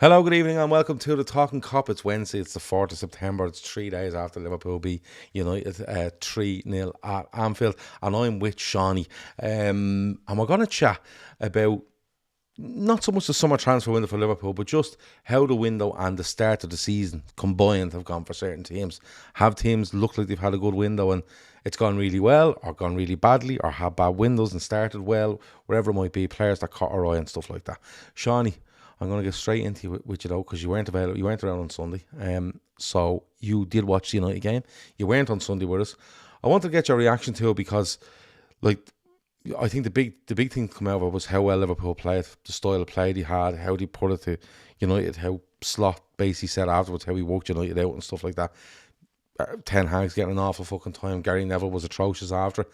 Hello, good evening, and welcome to the Talkin Kop. It's Wednesday, it's the 4th of September. It's 3 days after Liverpool beat United 3-0 at Anfield, and I'm with Seany. And we're going to chat about not so much the summer transfer window for Liverpool, but just how the window and the start of the season combined have gone for certain teams. Have teams looked like they've had a good window and it's gone really well, or gone really badly, or had bad windows and started well, wherever it might be, players that caught our eye and stuff like that. Seany, I'm going to get straight into you with you though, because you weren't available. You weren't around on Sunday. So you did watch the United game. You weren't on Sunday with us. I want to get your reaction to it because, like, I think the big thing to come out of it was how well Liverpool played, the style of play they had, how they put it to United, how Slot basically said afterwards how he worked United out and stuff like that. Ten Hag's getting an awful fucking time. Gary Neville was atrocious after.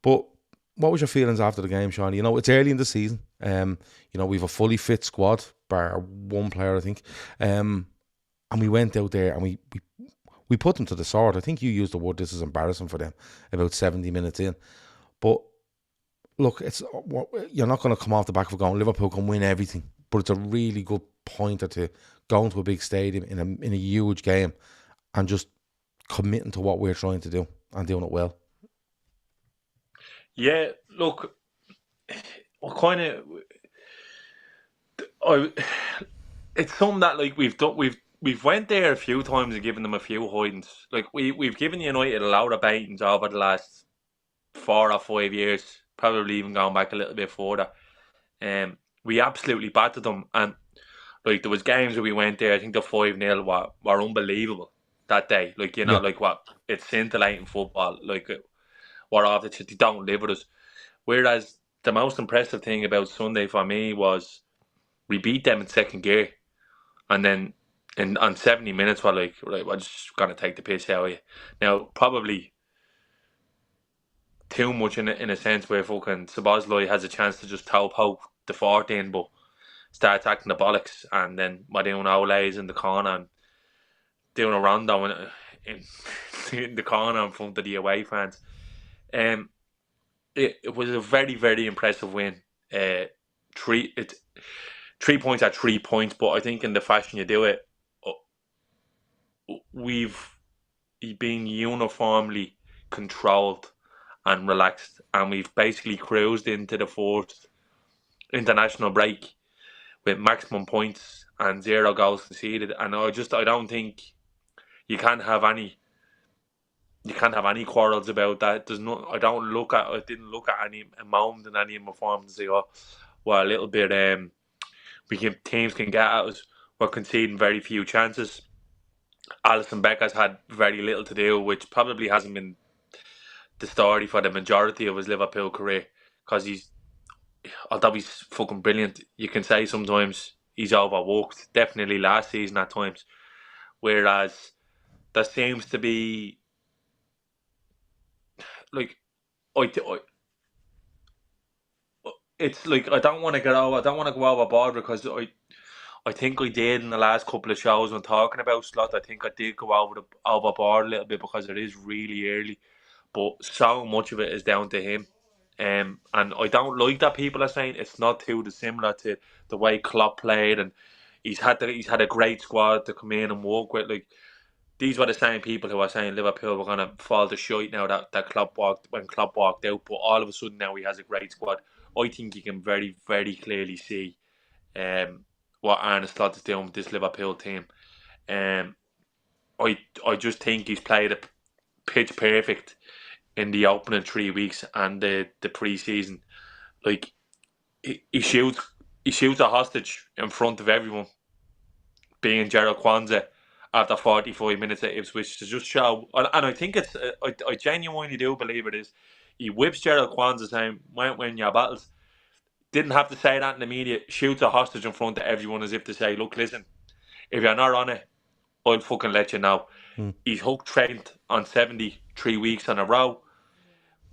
But what was your feelings after the game, Sean? It's early in the season. We've a fully fit squad, bar one player, I think. And we went out there and we put them to the sword. I think you used the word this is embarrassing for them about 70 minutes in. But look, you're not going to come off the back of going Liverpool can win everything, but it's a really good pointer to going to a big stadium in a huge game and just committing to what we're trying to do and doing it well. Yeah, look, it's something that like we've went there a few times and given them a few hidings. Like we've given United a lot of beatings over the last 4 or 5 years, probably even going back a little bit further. We absolutely battered them, and like there was games where we went there. I think the 5-0 were unbelievable that day. Like it's scintillating football. Like what off the they don't live with us. Whereas the most impressive thing about Sunday for me was we beat them in second gear, and then on 70 minutes we're like, right, we're just gonna take the piss out of you. Now probably too much in a sense where fucking Szoboszlai has a chance to just toe poke the 14, but start attacking the bollocks, and then we're doing Olays in the corner and doing a rondo in the corner in front of the away fans. It was a very, very impressive win. 3 points at 3 points, but I think in the fashion you do it, we've been uniformly controlled and relaxed, and we've basically cruised into the fourth international break with maximum points and 0 goals conceded. And I don't think you can't have any quarrels about that. I didn't look at any moment in any of my forms and say, oh, well, a little bit teams can get at us. We're conceding very few chances. Alisson Becker's had very little to do, which probably hasn't been the story for the majority of his Liverpool career, because although he's fucking brilliant, you can say sometimes he's overworked. Definitely last season at times. Whereas there seems to be like it's like I don't want to go overboard, because I think I did in the last couple of shows when talking about Slot. I think I did go overboard a little bit, because it is really early, but so much of it is down to him. And I don't like that people are saying it's not too dissimilar to the way Klopp played, and he's had a great squad to come in and work with. Like, these were the same people who are saying Liverpool were gonna fall to shite now that Klopp walked out, but all of a sudden now he has a great squad. I think you can very, very clearly see what Arne Slot is doing with this Liverpool team. I just think he's played it pitch perfect in the opening 3 weeks and the pre-season. Like, he shoots a hostage in front of everyone, being Gerald Kwanzaa after 45 minutes at Ipswich, to just show. And I think I genuinely do believe it is. He whips Gerald Kwanzaa saying, win your battles. Didn't have to say that in the media. Shoots a hostage in front of everyone as if to say, look, listen, if you're not on it, I'll fucking let you know. He's hooked Trent on 73 weeks in a row.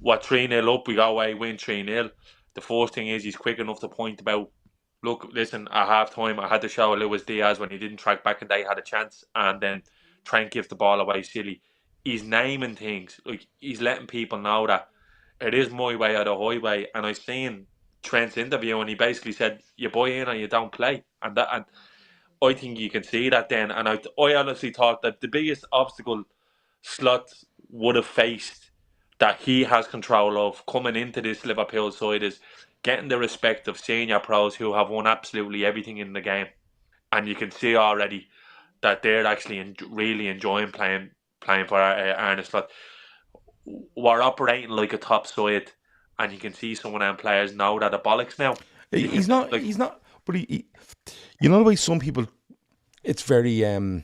We're 3-0 up, we go away, win 3-0. The first thing is he's quick enough to point about, look, listen, at half time I had to show Luis Diaz when he didn't track back and they had a chance, and then Trent gives the ball away silly. He's naming things, like he's letting people know that it is my way or the highway. And I seen Trent's interview and he basically said, you buy in or you don't play. And I think you can see that then. And I honestly thought that the biggest obstacle Slot would have faced that he has control of coming into this Liverpool side is getting the respect of senior pros who have won absolutely everything in the game. And you can see already that they're actually really enjoying playing for Arne Slot. We're operating like a top side, and you can see some of them players know that the bollocks now. He's not. He's not. But you know the way some people. It's very. You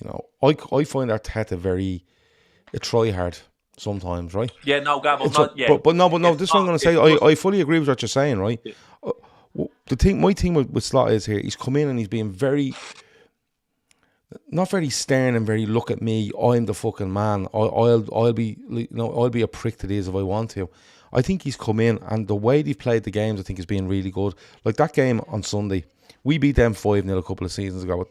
know, I find Arteta very a try hard sometimes, right? Yeah, no, Gav, I'm not. Yeah, but no. This is what I'm going to say. I fully agree with what you're saying, right? Yeah. My thing with Slot is here. He's come in and he's being very. Not very stern and very look at me. I'm the fucking man. I'll be I'll be a prick to these if I want to. I think he's come in and the way they've played the games, I think, has been really good. Like that game on Sunday, we beat them 5-0 a couple of seasons ago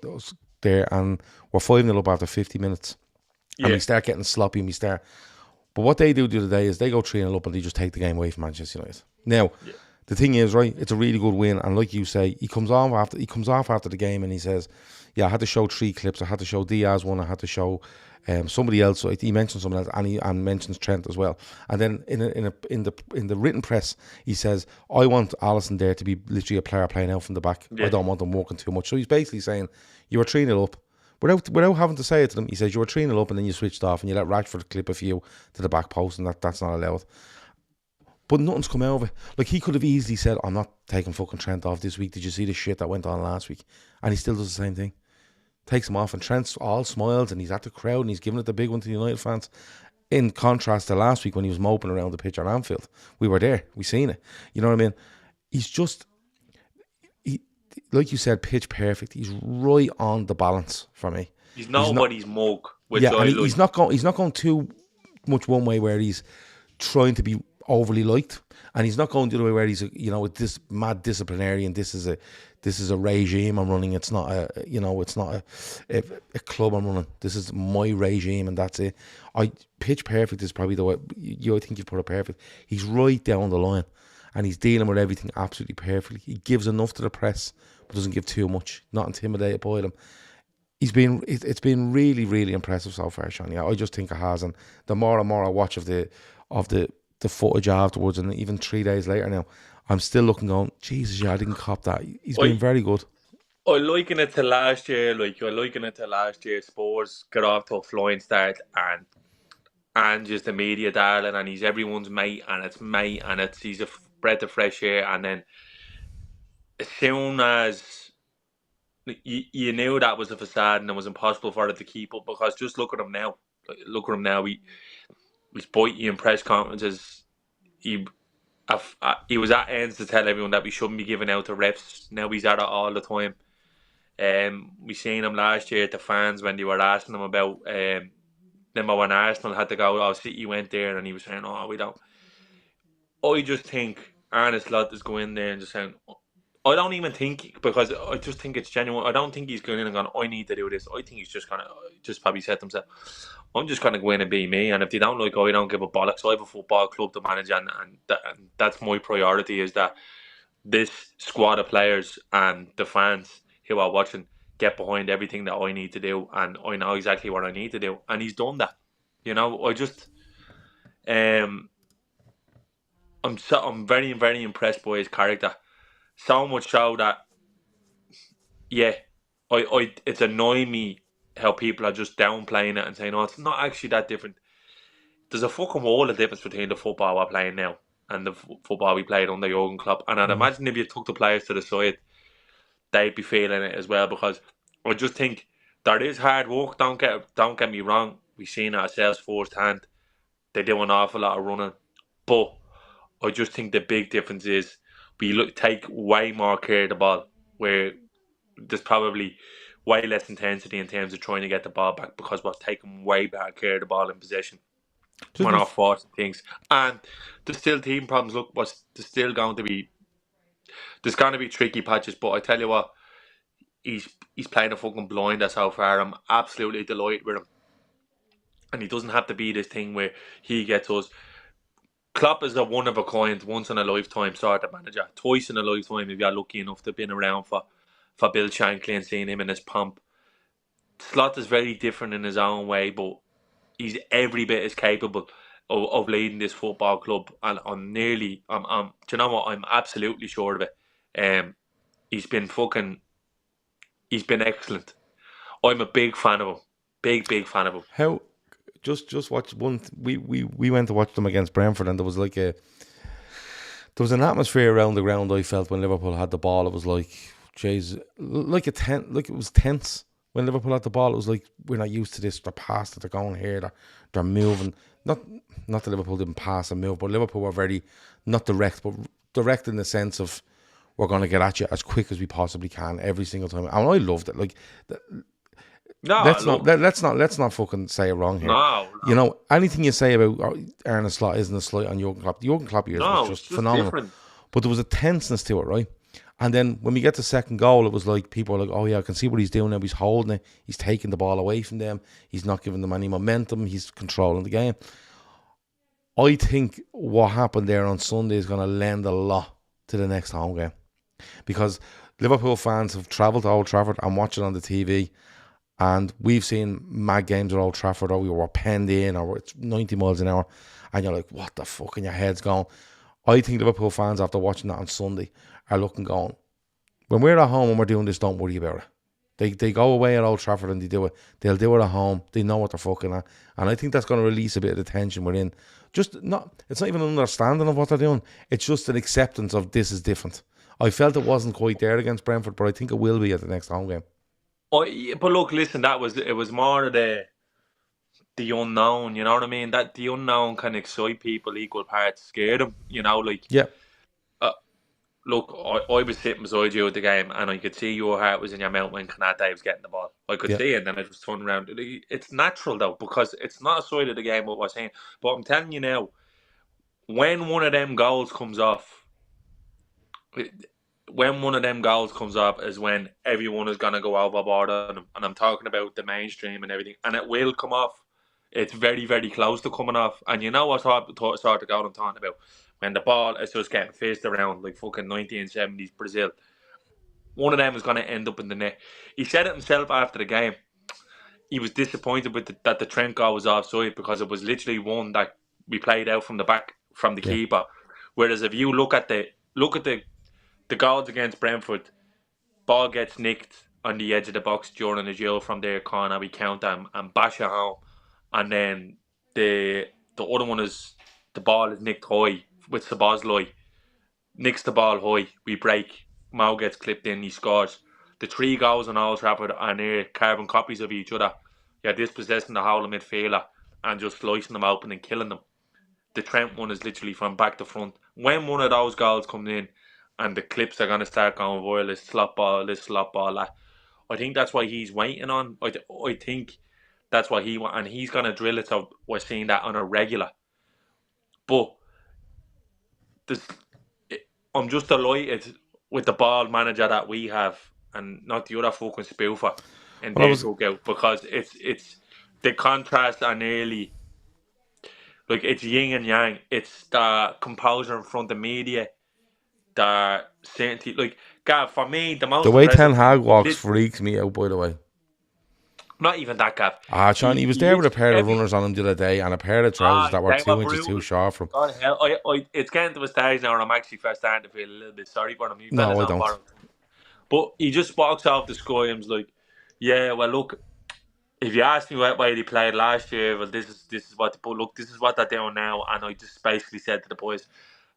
there, and we're 5-0 up after 50 minutes, and we start getting sloppy and we start. But what they do the other day is they go 3-0 up and they just take the game away from Manchester United. Now, the thing is, right, it's a really good win, and like you say, he comes off after the game and he says, "Yeah, I had to show 3 clips. I had to show Diaz one. I had to show somebody else." So he mentioned someone else, and mentions Trent as well. And then in the written press, he says, "I want Alisson there to be literally a player playing out from the back. I don't want them working too much." So he's basically saying, "You were 3-0 up." Without having to say it to them, he says, "You were 3-0 up and then you switched off and you let Rashford clip a few to the back post, and that's not allowed." But nothing's come out of it. Like, he could have easily said, "I'm not taking fucking Trent off this week. Did you see the shit that went on last week?" And he still does the same thing. Takes him off, and Trent's all smiles and he's at the crowd and he's giving it the big one to the United fans. In contrast to last week when he was moping around the pitch at Anfield. We were there. We seen it. You know what I mean? He's just, like you said, pitch perfect. He's right on the balance for me. He's nobody's mug. And he's not going too much one way where he's trying to be overly liked, and he's not going the other way where he's with this mad disciplinarian. This is a regime I'm running. It's not a club I'm running. This is my regime, and that's it. Pitch perfect is probably the way I think you've put it perfect. He's right down the line, and he's dealing with everything absolutely perfectly. He gives enough to the press, but doesn't give too much. Not intimidated by them. It's been really, really impressive so far, Sean. Yeah, I just think it has, and the more and more I watch of the footage afterwards, and even 3 days later now, I'm still looking going, Jesus, I didn't cop that. He's been very good. I liken it to last year. Spurs got off to a flying start, and just the media darling, and he's everyone's mate, and he's a breath of fresh air, and then as soon as you knew that was a facade and it was impossible for it to keep up, because just look at him now. He's biting in press conferences. He was at ends to tell everyone that we shouldn't be giving out to refs. Now he's at it all the time. We seen him last year at the fans when they were asking him about remember when Arsenal had to go, "Oh, City went there," and he was saying, "Oh, we don't." I just think Arne Slot is going there and just saying, I don't even think, because I just think it's genuine. I don't think he's going in and going, "I need to do this." I think he's just going to probably set himself, "I'm just going to go in and be me, and if they don't like, I don't give a bollocks. I have a football club to manage, and that's my priority, is that this squad of players and the fans who are watching get behind everything that I need to do, and I know exactly what I need to do." And he's done that. I just I'm very, very impressed by his character. So much so that, it's annoying me how people are just downplaying it and saying, "Oh, it's not actually that different." There's a fucking world of difference between the football we're playing now and the football we played under Jurgen Klopp. And I'd imagine if you took the players to the side, they'd be feeling it as well, because I just think there is hard work. Don't get me wrong. We've seen it ourselves firsthand. They do an awful lot of running, but I just think the big difference is we take way more care of the ball, where there's probably way less intensity in terms of trying to get the ball back, because we're taking way better care of the ball in possession. We're not forcing things, and there's still team problems. Look, there's going to be tricky patches, but I tell you what, he's playing a fucking blinder so far. I'm absolutely delighted with him, and he doesn't have to be this thing where he gets us. Klopp is a one of a kind, once in a lifetime sort of manager. Twice in a lifetime if you're lucky enough to have been around for for Bill Shankly and seeing him in his pomp. Slot is very different in his own way, but he's every bit as capable of leading this football club. And do you know what? I'm absolutely sure of it. He's been excellent. I'm a big fan of him. Big fan of him. How? Just watch one. We went to watch them against Brentford, and there was an atmosphere around the ground. I felt when Liverpool had the ball, it was like, jeez, like it was tense when Liverpool had the ball. It was like, we're not used to this. They're past it. They're going here. They're moving. Not that Liverpool didn't pass and move, but Liverpool were very not direct, but direct in the sense of, we're going to get at you as quick as we possibly can every single time. And I loved it. Like, No, let's not fucking say it wrong here. No. You know, anything you say about Arne Slot isn't a slight on Jurgen Klopp. The Jurgen Klopp years was just phenomenal. Different. But there was a tenseness to it, right? And then when we get to second goal, it was like, people were like, oh yeah, I can see what he's doing now. He's holding it. He's taking the ball away from them. He's not giving them any momentum. He's controlling the game. I think what happened there on Sunday is going to lend a lot to the next home game, because Liverpool fans have travelled to Old Trafford and watched it on the TV, and we've seen mad games at Old Trafford, or we were penned in, or it's 90 miles an hour, and you're like, what the fuck, and your head's going. I think Liverpool fans, after watching that on Sunday, are looking, going, when we're at home and we're doing this, don't worry about it. They go away at Old Trafford and they do it. They'll do it at home. They know what they're fucking at. And I think that's going to release a bit of the tension we're in. It's not even an understanding of what they're doing. It's just an acceptance of, this is different. I felt it wasn't quite there against Brentford, but I think it will be at the next home game. But look, listen, it was more of the unknown, you know what I mean? That the unknown can excite people equal parts scare them, you know, like. Yeah. Look, I was sitting beside you at the game, and I could see your heart was in your mouth when Konate was getting the ball. I could see it, and then it was turned around. It's natural, though, because it's not a side of the game what we're saying. But I'm telling you now, when one of them goals comes off, is when everyone is going to go overboard on them. And I'm talking about the mainstream and everything. And it will come off. It's very, very close to coming off. And you know what sort of goal I'm talking about? When the ball is just getting faced around like fucking 1970s Brazil. One of them is going to end up in the net. He said it himself after the game. He was disappointed with that the Trent goal was offside, because it was literally one that we played out from the back, from the keeper. Whereas if you look at the goals against Brentford, ball gets nicked on the edge of the box during the duel from their corner, we count them and bash it home. And then the other one is, the ball is nicked high with Szoboszlai. Nicks the ball high, we break. Mo gets clipped in, he scores. The 3 goals on Old Trafford are near carbon copies of each other. You're dispossessing the whole of midfielder and just slicing them open and killing them. The Trent one is literally from back to front. When one of those goals comes in and the clips are going to start going viral, this slot ball, that. I think that's why he's waiting on. I think that's why and he's going to drill it, so we're seeing that on a regular. But I'm just delighted with the ball manager that we have, and not the other fucking spoofer in their dugout, because it's the contrast are nearly like, it's yin and yang. It's the composure in front of media, the certainty. Like, Gav, for me, the way Ten Hag walks freaks me out, by the way. Not even that, Gav. Sean, he was there with a pair of runners on him the other day and a pair of trousers that were 2 inches too short from him. God hell, it's getting to a stage now where I'm actually starting to feel a little bit sorry for him. No, I don't. But he just walks off the sky and was like, yeah, well, look, if you ask me what way they played last year, well, this is what they're doing now. And I just basically said to the boys,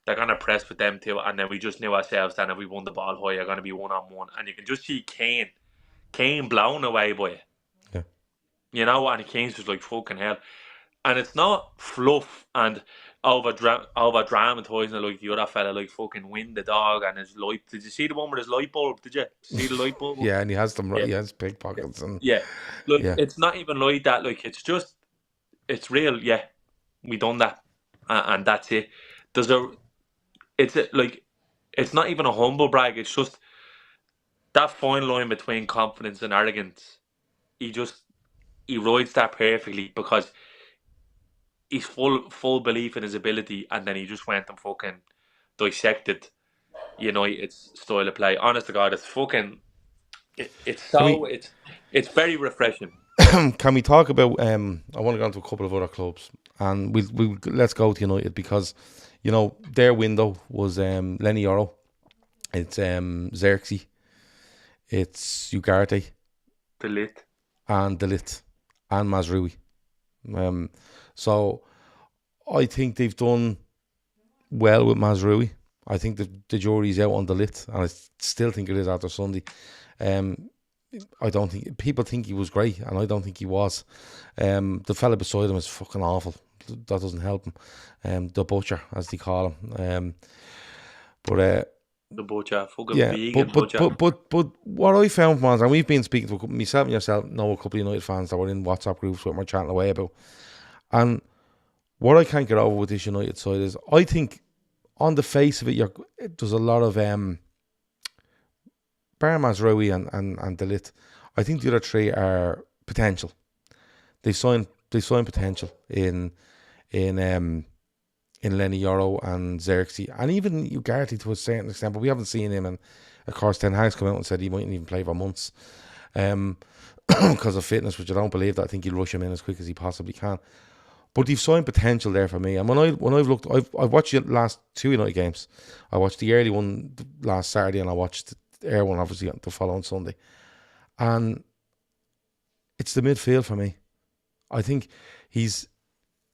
they're going to press with them too. And then we just knew ourselves that if we won the ball high, you're going to be 1-on-1. And you can just see Kane blown away by it. Yeah. You know, and Kane's just like, fucking hell. And it's not fluff and over dramatising it like the other fella, like fucking Win the dog and his light. Did you see the one with his light bulb? Did you see the light bulb? Yeah, and he has them. Yeah. He has pickpockets and It's not even like that. Like, it's real. Yeah, we done that, and that's it. It's not even a humble brag. It's just that fine line between confidence and arrogance. He rides that perfectly, because he's full belief in his ability, and then he just went and fucking dissected United's style of play. Honest to God, It's Can so we it's very refreshing. can we talk about? I want to go into a couple of other clubs, and we let's go to United because their window was Lenny Yoro, it's Xerxes, it's Ugarte, The lit. and Delit, and Mazrui. Um, so I think they've done well with Mazrui. I think the jury's out on Delit, and I still think it is after Sunday. Um, I don't think people think he was great, and I don't think he was. The fella beside him is fucking awful. That doesn't help him. The butcher, as they call him. But The butcher, fucking yeah, vegan butcher. but what I found was, and we've been speaking to myself and yourself, know a couple of United fans that were in WhatsApp groups with my chatting away about, and what I can't get over with this United side is I think on the face of it, there's a lot of Bar Mazraoui and Delit. I think the other three are potential. They signed potential in Lenny Yoro and Xerxes, and even Ugarte to a certain extent, but we haven't seen him. And of course, Ten Hag's come out and said he mightn't even play for months because of fitness, which I don't believe. That I think he'll rush him in as quick as he possibly can. But they've signed potential there for me. And when I've looked, I've watched the last two United games. I watched the early one last Saturday, and I watched the air one obviously the following Sunday. And it's the midfield for me. I think he's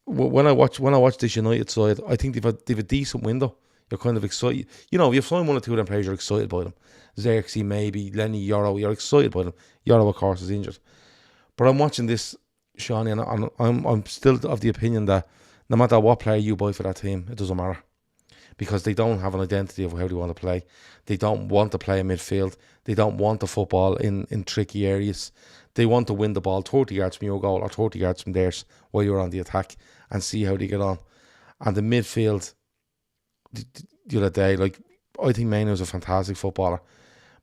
when I watch this United side, I think they've a decent window. You're kind of excited. If you find one or two of them players, you're excited by them. Xerxes, maybe Lenny Yoro, you're excited by them. Yoro, of course, is injured. But I'm watching this, Shawnee, and I'm still of the opinion that no matter what player you buy for that team, it doesn't matter. Because they don't have an identity of how they want to play. They don't want to play in midfield. They don't want the football in tricky areas. They want to win the ball 30 yards from your goal or 30 yards from theirs while you're on the attack and see how they get on. And the midfield, the other day, I think Maino is a fantastic footballer.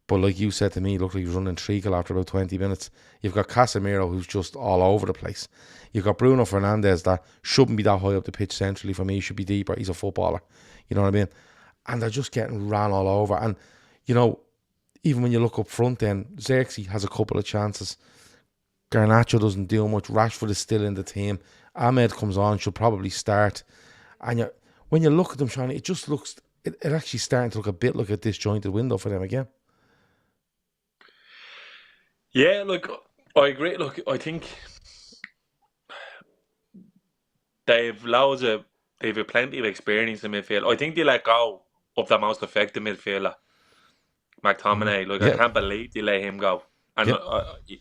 But like you said to me, he looked like he was running treacle after about 20 minutes. You've got Casemiro, who's just all over the place. You've got Bruno Fernandes, that shouldn't be that high up the pitch centrally for me. He should be deeper. He's a footballer. You know what I mean? And they're just getting ran all over. And, even when you look up front then, Xerxes has a couple of chances. Garnacho doesn't do much. Rashford is still in the team. Ahmed comes on, should probably start. And when you look at them, Sean, it just looks... It actually starting to look a bit like a disjointed window for them again. Yeah, look, I agree. Look, I think they've plenty of experience in midfield. I think they let go of the most effective midfielder, McTominay. Look, Yeah. I can't believe they let him go. And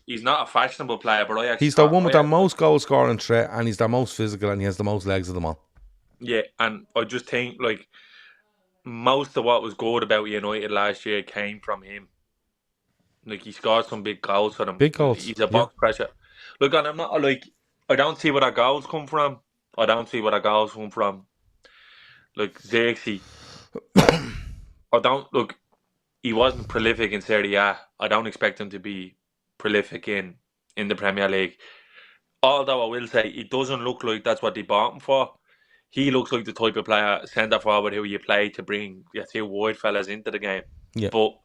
he's not a fashionable player, but I actually he's the one with the most goal scoring threat, and he's the most physical, and he has the most legs of them all. Yeah, and I just think most of what was good about United last year came from him. He scored some big goals for them. Big goals. He's a box pressure. Look, and I'm not I don't see where our goals come from. Xerxes. He wasn't prolific in Serie A. I don't expect him to be prolific in the Premier League. Although I will say, it doesn't look like that's what they bought him for. He looks like the type of player, centre forward, who you play to bring your two wide fellas into the game. Yeah. But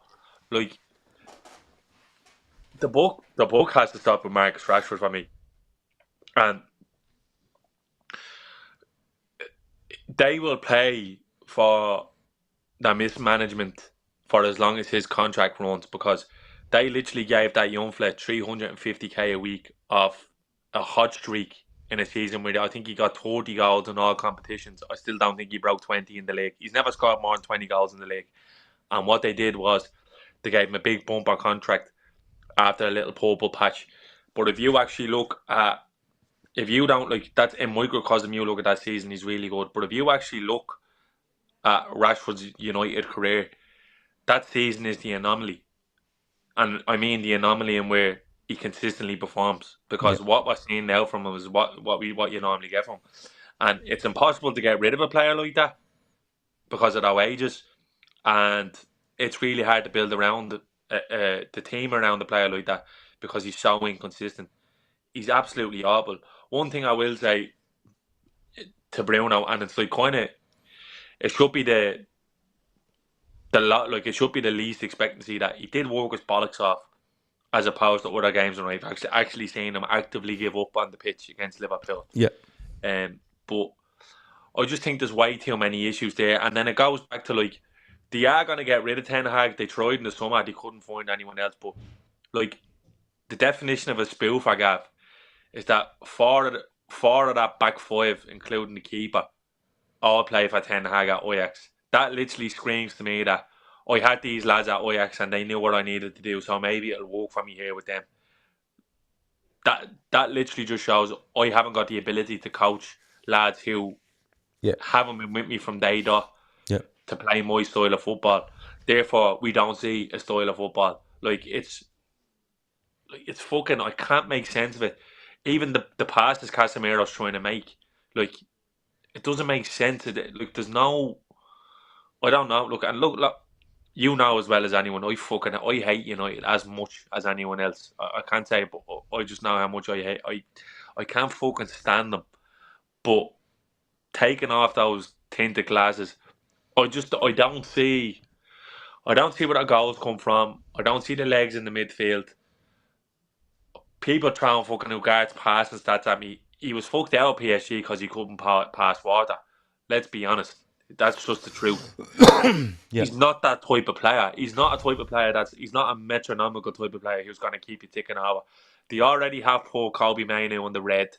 the book has to stop with Marcus Rashford for me, and they will pay for the mismanagement for as long as his contract runs, because they literally gave that young fella 350k a week of a hot streak in a season where I think he got 30 goals in all competitions. I still don't think he broke 20 in the league. He's never scored more than 20 goals in the league. And what they did was they gave him a big bumper contract after a little purple patch. But if you actually look at, if you don't that's in microcosm, you look at that season, he's really good. But if you actually look at Rashford's United career, that season is the anomaly. And I mean the anomaly in where he consistently performs, because what we're seeing now from him is what you normally get from him. And it's impossible to get rid of a player like that because of their wages, and it's really hard to build around the team around a player like that because he's so inconsistent. He's absolutely awful. One thing I will say to Bruno, and it's it should be it should be the least expectancy, that he did work his bollocks off as opposed to other games when I've actually seen them actively give up on the pitch against Liverpool. Yeah. But I just think there's way too many issues there. And then it goes back to, like, they are going to get rid of Ten Hag. They tried in the summer. They couldn't find anyone else. But, like, the definition of a spoof, I Gav, is that four of that back five, including the keeper, all play for Ten Hag at Ajax. That literally screams to me that I had these lads at Ajax and they knew what I needed to do, so maybe it'll work for me here with them. That literally just shows I haven't got the ability to coach lads who haven't been with me from day dot to play my style of football. Therefore, we don't see a style of football. Like, it's fucking, I can't make sense of it. Even the passes Casemiro's trying to make, like, it doesn't make sense. Like, there's no, I don't know. Look, you know as well as anyone, I hate United as much as anyone else. I can't say it, but I just know how much I hate. I can't fucking stand them. But taking off those tinted glasses, I don't see where the goals come from. I don't see the legs in the midfield. People throwing fucking Ugarte's passing stats at me. He was fucked out at PSG because he couldn't pass water. Let's be honest. That's just the truth. He's not that type of player. He's not a type of player he's not a metronomical type of player who's going to keep you ticking over. They already have poor Kobe Mainoo on the red.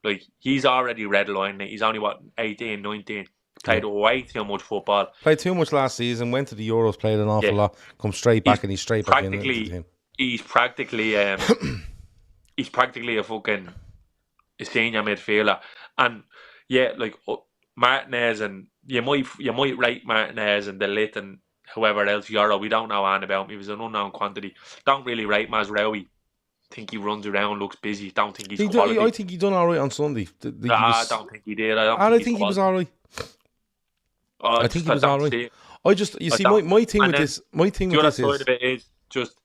Like, he's already redlining it. He's only, 18, 19. Played way too much football. Played too much last season, went to the Euros, played an awful lot, come straight back and he's straight back into the team. He's practically a fucking a senior midfielder. And, like, Martinez, and you might rate Martinez and Delit and whoever else, Euro. We don't know anything about him. He was an unknown quantity. Don't really rate Mazraoui. Think he runs around, looks busy. Don't think he's quality. I think he done all right on Sunday. I don't think he did. I think he was all right. I think he was all right. My thing with this is just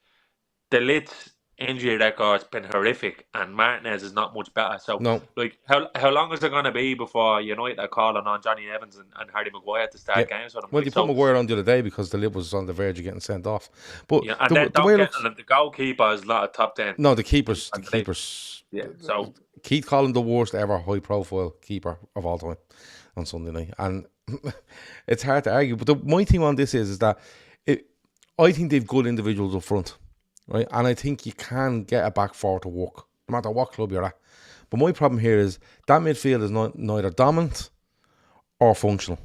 Delit's injury record's been horrific, and Martinez is not much better. So, like, how long is it going to be before United are calling on Johnny Evans and Harry Maguire to start games for them? Well, they put Maguire on the other day because the lip was on the verge of getting sent off. But the goalkeeper is not a top 10. No, the keepers. Yeah. So Keith called him the worst ever high-profile keeper of all time on Sunday night, and it's hard to argue. But my thing on this is that I think they've good individuals up front. Right, and I think you can get a back four to work, no matter what club you're at. But my problem here is that midfield is neither dominant or functional.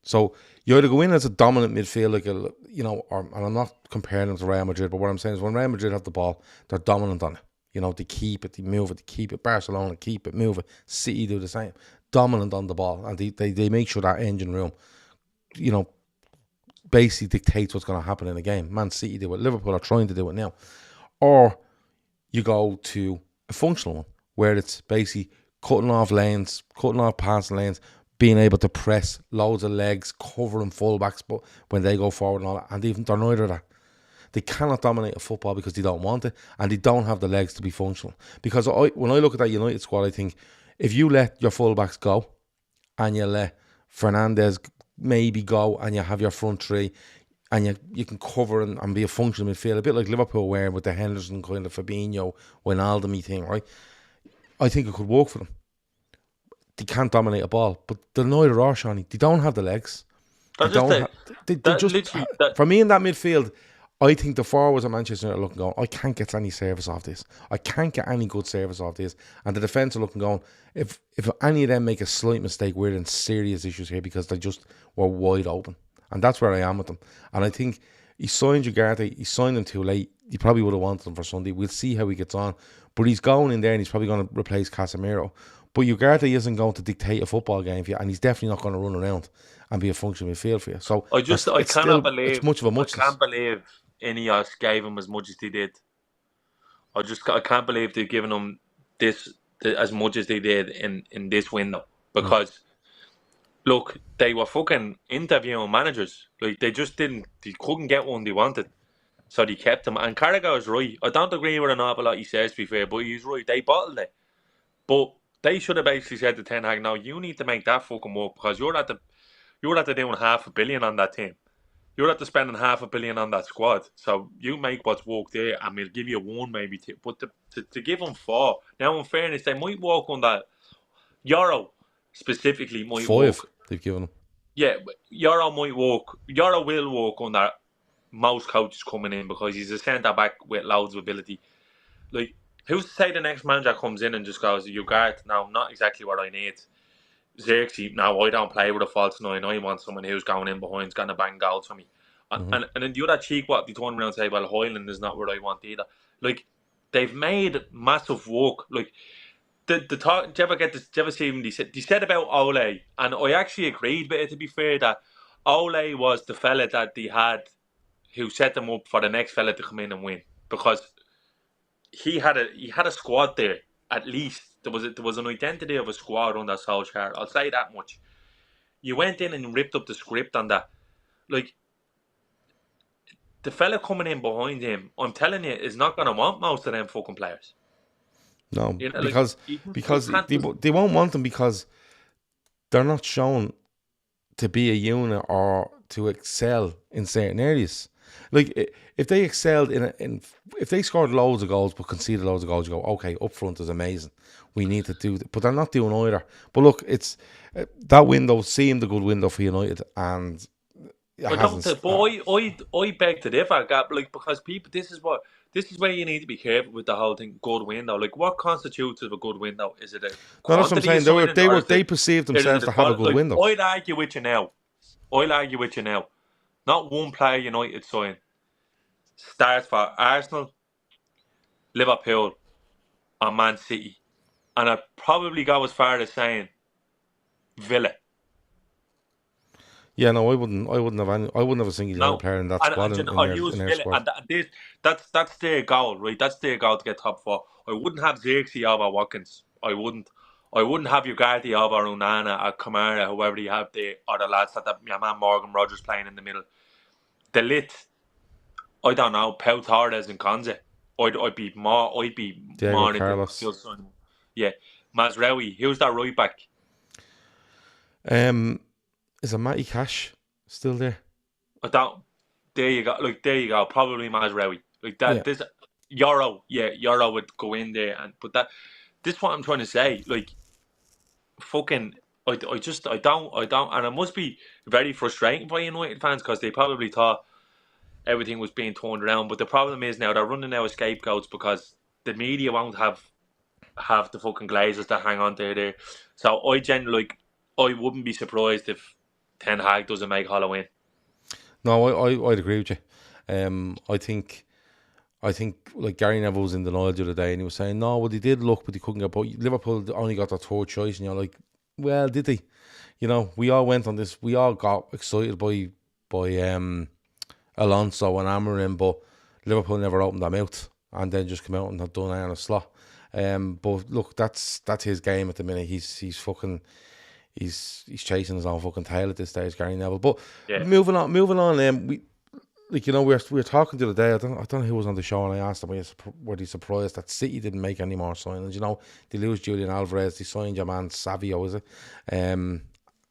So you either go in as a dominant midfield, like and I'm not comparing them to Real Madrid, but what I'm saying is when Real Madrid have the ball, they're dominant on it. They keep it, they move it, they keep it. Barcelona keep it, move it. City do the same, dominant on the ball, and they make sure that engine room, basically dictates what's going to happen in the game. Man City do it. Liverpool are trying to do it now. Or you go to a functional one where it's basically cutting off lanes, cutting off passing lanes, being able to press loads of legs, covering fullbacks but when they go forward and all that. And even they're neither of that. They cannot dominate a football because they don't want it, and they don't have the legs to be functional. Because when I look at that United squad, I think if you let your fullbacks go and you let Fernandes maybe go and you have your front three and you can cover and be a functional midfield, a bit like Liverpool were with the Henderson kind of Fabinho, Wijnaldum thing, right? I think it could work for them. They can't dominate a ball, but they're neither are, Shawnee. They don't have the legs. For me in that midfield, I think the forwards at Manchester United are looking going, I can't get any service off this. I can't get any good service off this. And the defence are looking going, if any of them make a slight mistake, we're in serious issues here because they just were wide open. And that's where I am with them. And I think he signed Ugarte, he signed him too late. He probably would have wanted him for Sunday. We'll see how he gets on. But he's going in there and he's probably going to replace Casemiro. But Ugarte isn't going to dictate a football game for you, and he's definitely not going to run around and be a functional midfield for you. So I can't believe Ineos gave him as much as they did. I can't believe they've given him this as much as they did in this window, because look, they were fucking interviewing managers. Like, they couldn't get one they wanted, so they kept him. And Carragher is right. I don't agree with an awful lot he says, to be fair, but he's right. They bottled it, but they should have basically said to Ten Hag, "No, you need to make that fucking work, because you're at the doing $500 million on that team. you're after spending $500 million on that squad. So you make what's work there, and we'll give you one maybe. But to give them 4 now, in fairness, they might walk on that. Euro specifically might 5 walk. they've given him. Yeah, Euro might walk. Euro will walk on that. Most coaches coming in because he's a centre back with loads of ability. Like, who's to say the next manager comes in and just goes, "You guard now, not exactly what I need." Xerxes, now I don't play with a false 9. I want someone who's going in behind, going to bang goals for me. And then the other cheek, what they turn around and say, "Well, Hoyland is not what I want either." Like, they've made massive work. Like, the talk. Do you ever get this? Do you ever see them? They said about Ole, and I actually agreed with it. To be fair, that Ole was the fella that they had who set them up for the next fella to come in and win, because he had a squad there. At least there was an identity of a squad under Solskjaer. I'll say that much. You went in and ripped up the script on that. Like, the fella coming in behind him, I'm telling you, is not going to want most of them fucking players. No, You know, because they won't want them because they're not shown to be a unit or to excel in certain areas. Like, if they excelled in if they scored loads of goals but conceded loads of goals, you go, okay, up front is amazing. We need to do that. But they're not doing either. But look, it's that window seemed a good window for United, and I beg to differ, Gab, like, because people, this is where you need to be careful with the whole thing. Good window, like, what constitutes of a good window? Is it a no, that's what I'm saying. They perceived themselves to have a good window. I'd argue with you now. Not one player United sign starts for Arsenal, Liverpool, and Man City, and I'd probably go as far as saying Villa. Yeah, no, I wouldn't have any. I wouldn't have a single United player in that squad. In their squad. And that's their goal, right? That's their goal to get top 4. I wouldn't have Xerxes over Watkins. I wouldn't have Ugarte over Unana or Kamara, whoever you have there, or the lads that your man Morgan Rogers playing in the middle. The lit, I don't know, Pau Torres and Conze. I'd be more into Carlos. Yeah, Mazraoui. Who's that right back? Is a Matty Cash still there? I don't. There you go. Probably Mazraoui. Like that. Yeah. This Euro would go in there, but this is what I'm trying to say. Like, fucking, I don't, and it must be very frustrating for United fans because they probably thought everything was being turned around. But the problem is now they're running out of scapegoats because the media won't have the fucking glazers that hang on there. So I wouldn't be surprised if Ten Hag doesn't make Halloween. No, I'd agree with you. I think like Gary Neville was in denial the other day, and he was saying, no, well, they did look, but they couldn't get. But Liverpool only got their third choice, and you're like, well, did they? You know, we all went on this. We all got excited by Alonso and Amorim, but Liverpool never opened their mouth, and then just come out and have done Arne Slot. But look, that's his game at the minute. He's fucking. He's chasing his own fucking tail at this stage, Gary Neville. But yeah. moving on. We were talking the other day. I don't know who was on the show, and I asked him, were they surprised that City didn't make any more signings? You know, they lose Julian Alvarez. They signed your man Savio, is it? And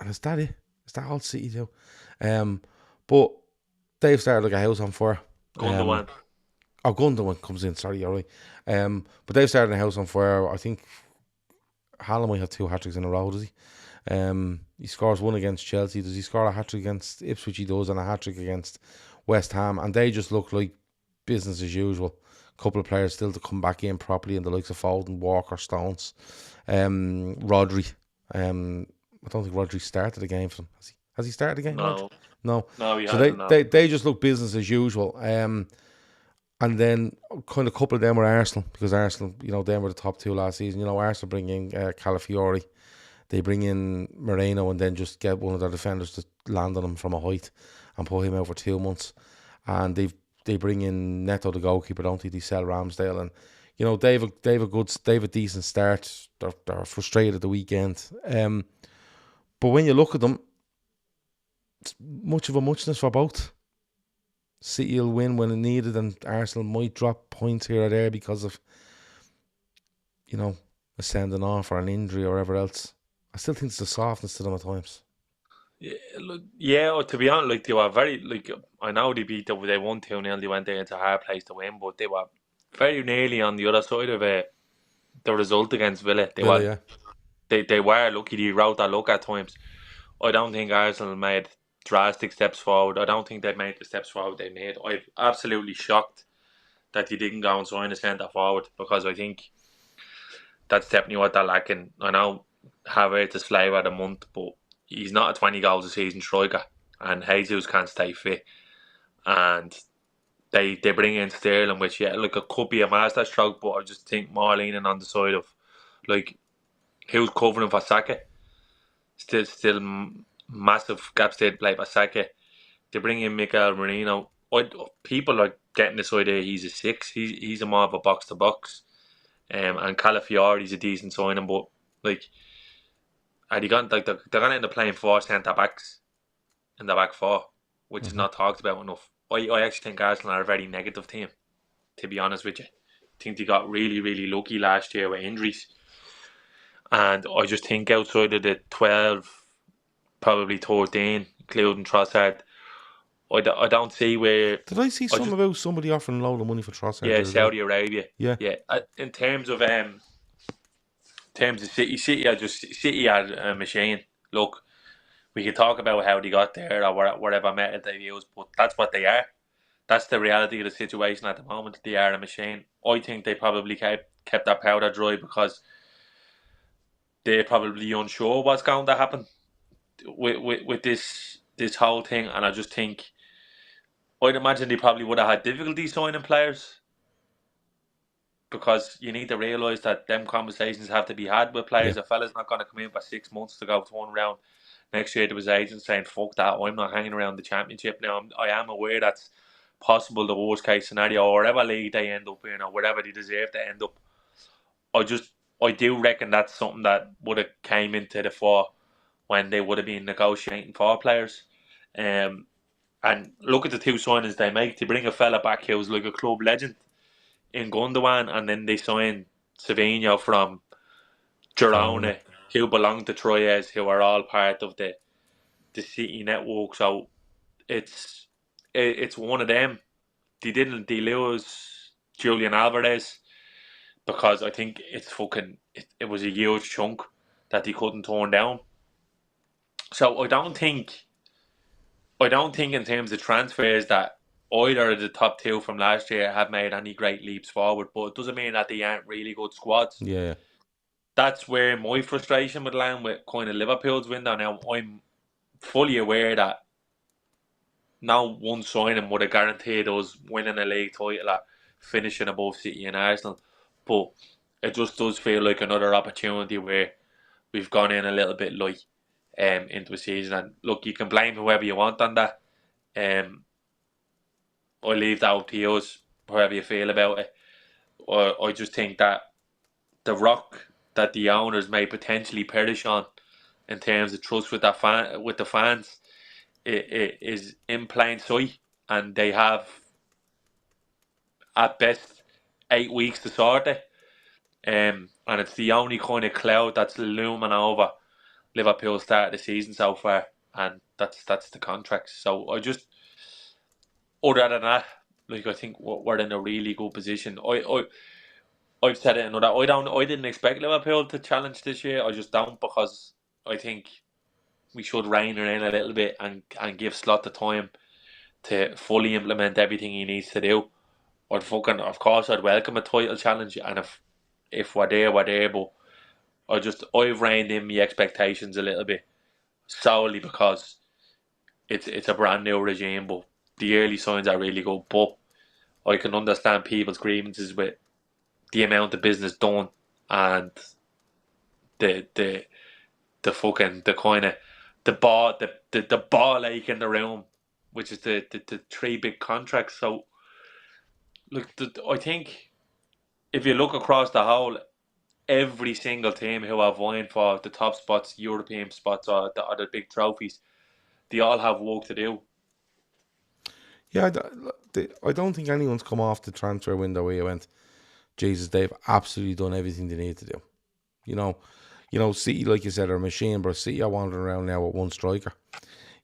is that it? Is that all City do? But they've started like a house on fire. Gundogan. Gundogan comes in. Sorry, you're right. But they've started a house on fire. I think Haaland might have 2 hat-tricks in a row, does he? He scores 1 against Chelsea. Does he score a hat-trick against Ipswich? He does, and a hat-trick against West Ham, and they just look like business as usual. A couple of players still to come back in properly, in the likes of Foden, Walker, Stones, Rodri. I don't think Rodri started the game for them. Has he started the game? No. He hasn't. They just look business as usual. And then kind of a couple of them were Arsenal, because Arsenal, them were the top 2 last season. Arsenal bring in Calafiori. They bring in Moreno and then just get one of their defenders to land on him from a height and put him out for 2 months. And they bring in Neto, the goalkeeper, don't they? They sell Ramsdale, and they've a decent start. They're frustrated at the weekend. But when you look at them, it's much of a muchness for both. City will win when it needed, and Arsenal might drop points here or there because of a sending off or an injury or whatever else. I still think it's the softness to them at times. Yeah, to be honest, like they were very like I know they won 2-0, they went there, it's a hard place to win, but they were very nearly on the other side of the result against Villa. Villa, yeah. They were lucky, they wrote that luck at times. I don't think Arsenal made drastic steps forward. I don't think they made the steps forward they made. I'm absolutely shocked that they didn't go and sign a centre forward, because I think that's definitely what they're lacking. I know Havertz is flavour of the month, but he's not a 20 goals a season striker, and Jesus can't stay fit. And they bring in Sterling, which it could be a masterstroke, but I just think more leaning on the side of like who's covering for Saka. Still massive gaps there to play for Saka. They bring in Mikel Merino. People are getting this idea he's a six. He's a more of a box to box. And Calafiori's a decent signing, but like, are they going they're going to end up playing 4 centre backs in the back four, which is not talked about enough. I actually think Arsenal are a very negative team, to be honest with you. I think they got really, really lucky last year with injuries. And I just think outside of the 12, probably 13, including Trossard, I don't see where. Did I see something about somebody offering a load of money for Trossard? Yeah, Saudi Arabia. Yeah. In terms of City are a machine. Look, we could talk about how they got there or whatever method they use, but that's what they are. That's the reality of the situation at the moment. They are a machine. I think they probably kept their powder dry because they're probably unsure what's going to happen with this whole thing, and I just think I'd imagine they probably would have had difficulty signing players, because you need to realise that them conversations have to be had with players. Yeah. A fella's not going to come in for 6 months to go to one round. Next year, there was agents saying, fuck that, I'm not hanging around the championship now. I am aware that's possible, the worst case scenario, or whatever league they end up in, or wherever they deserve to end up. I do reckon that's something that would have came into the fore when they would have been negotiating for players. And look at the two signings they make. They bring a fella back who's like a club legend in Gundogan, and then they sign Savinho from Girona, who belong to Troyes, who are all part of the City network. So it's one of them. They lose Julian Alvarez, because I think it was a huge chunk that he couldn't turn down. So I don't think in terms of transfers that either of the top two from last year have made any great leaps forward, but it doesn't mean that they aren't really good squads. Yeah. That's where my frustration would land with kind of Liverpool's window. Now, I'm fully aware that no one signing would have guaranteed us winning a league title or finishing above City and Arsenal, but it just does feel like another opportunity where we've gone in a little bit light into a season. And look, you can blame whoever you want on that. I leave that up to you, however you feel about it. I just think that the rock that the owners may potentially perish on in terms of trust with the fans, it is in plain sight, and they have at best 8 weeks to sort it. And it's the only kind of cloud that's looming over Liverpool's start of the season so far, and that's the contracts. So other than that, like, I think we're in a really good position. I've said it another. I didn't expect Liverpool to challenge this year. I just don't, because I think we should rein her in a little bit and give Slot the time to fully implement everything he needs to do. Of course, I'd welcome a title challenge, and if we're there, we're there. But I've reined in my expectations a little bit, solely because it's a brand new regime. But the early signs are really good. But I can understand people's grievances with the amount of business done and the ball ache in the room, which is the three big contracts. So look, I think if you look across the whole, every single team who are vying for the top spots, European spots, or the big trophies, they all have work to do. Yeah, I don't think anyone's come off the transfer window where you went, Jesus, they've absolutely done everything they need to do. You know, City, like you said, are a machine, but City are wandering around now with one striker.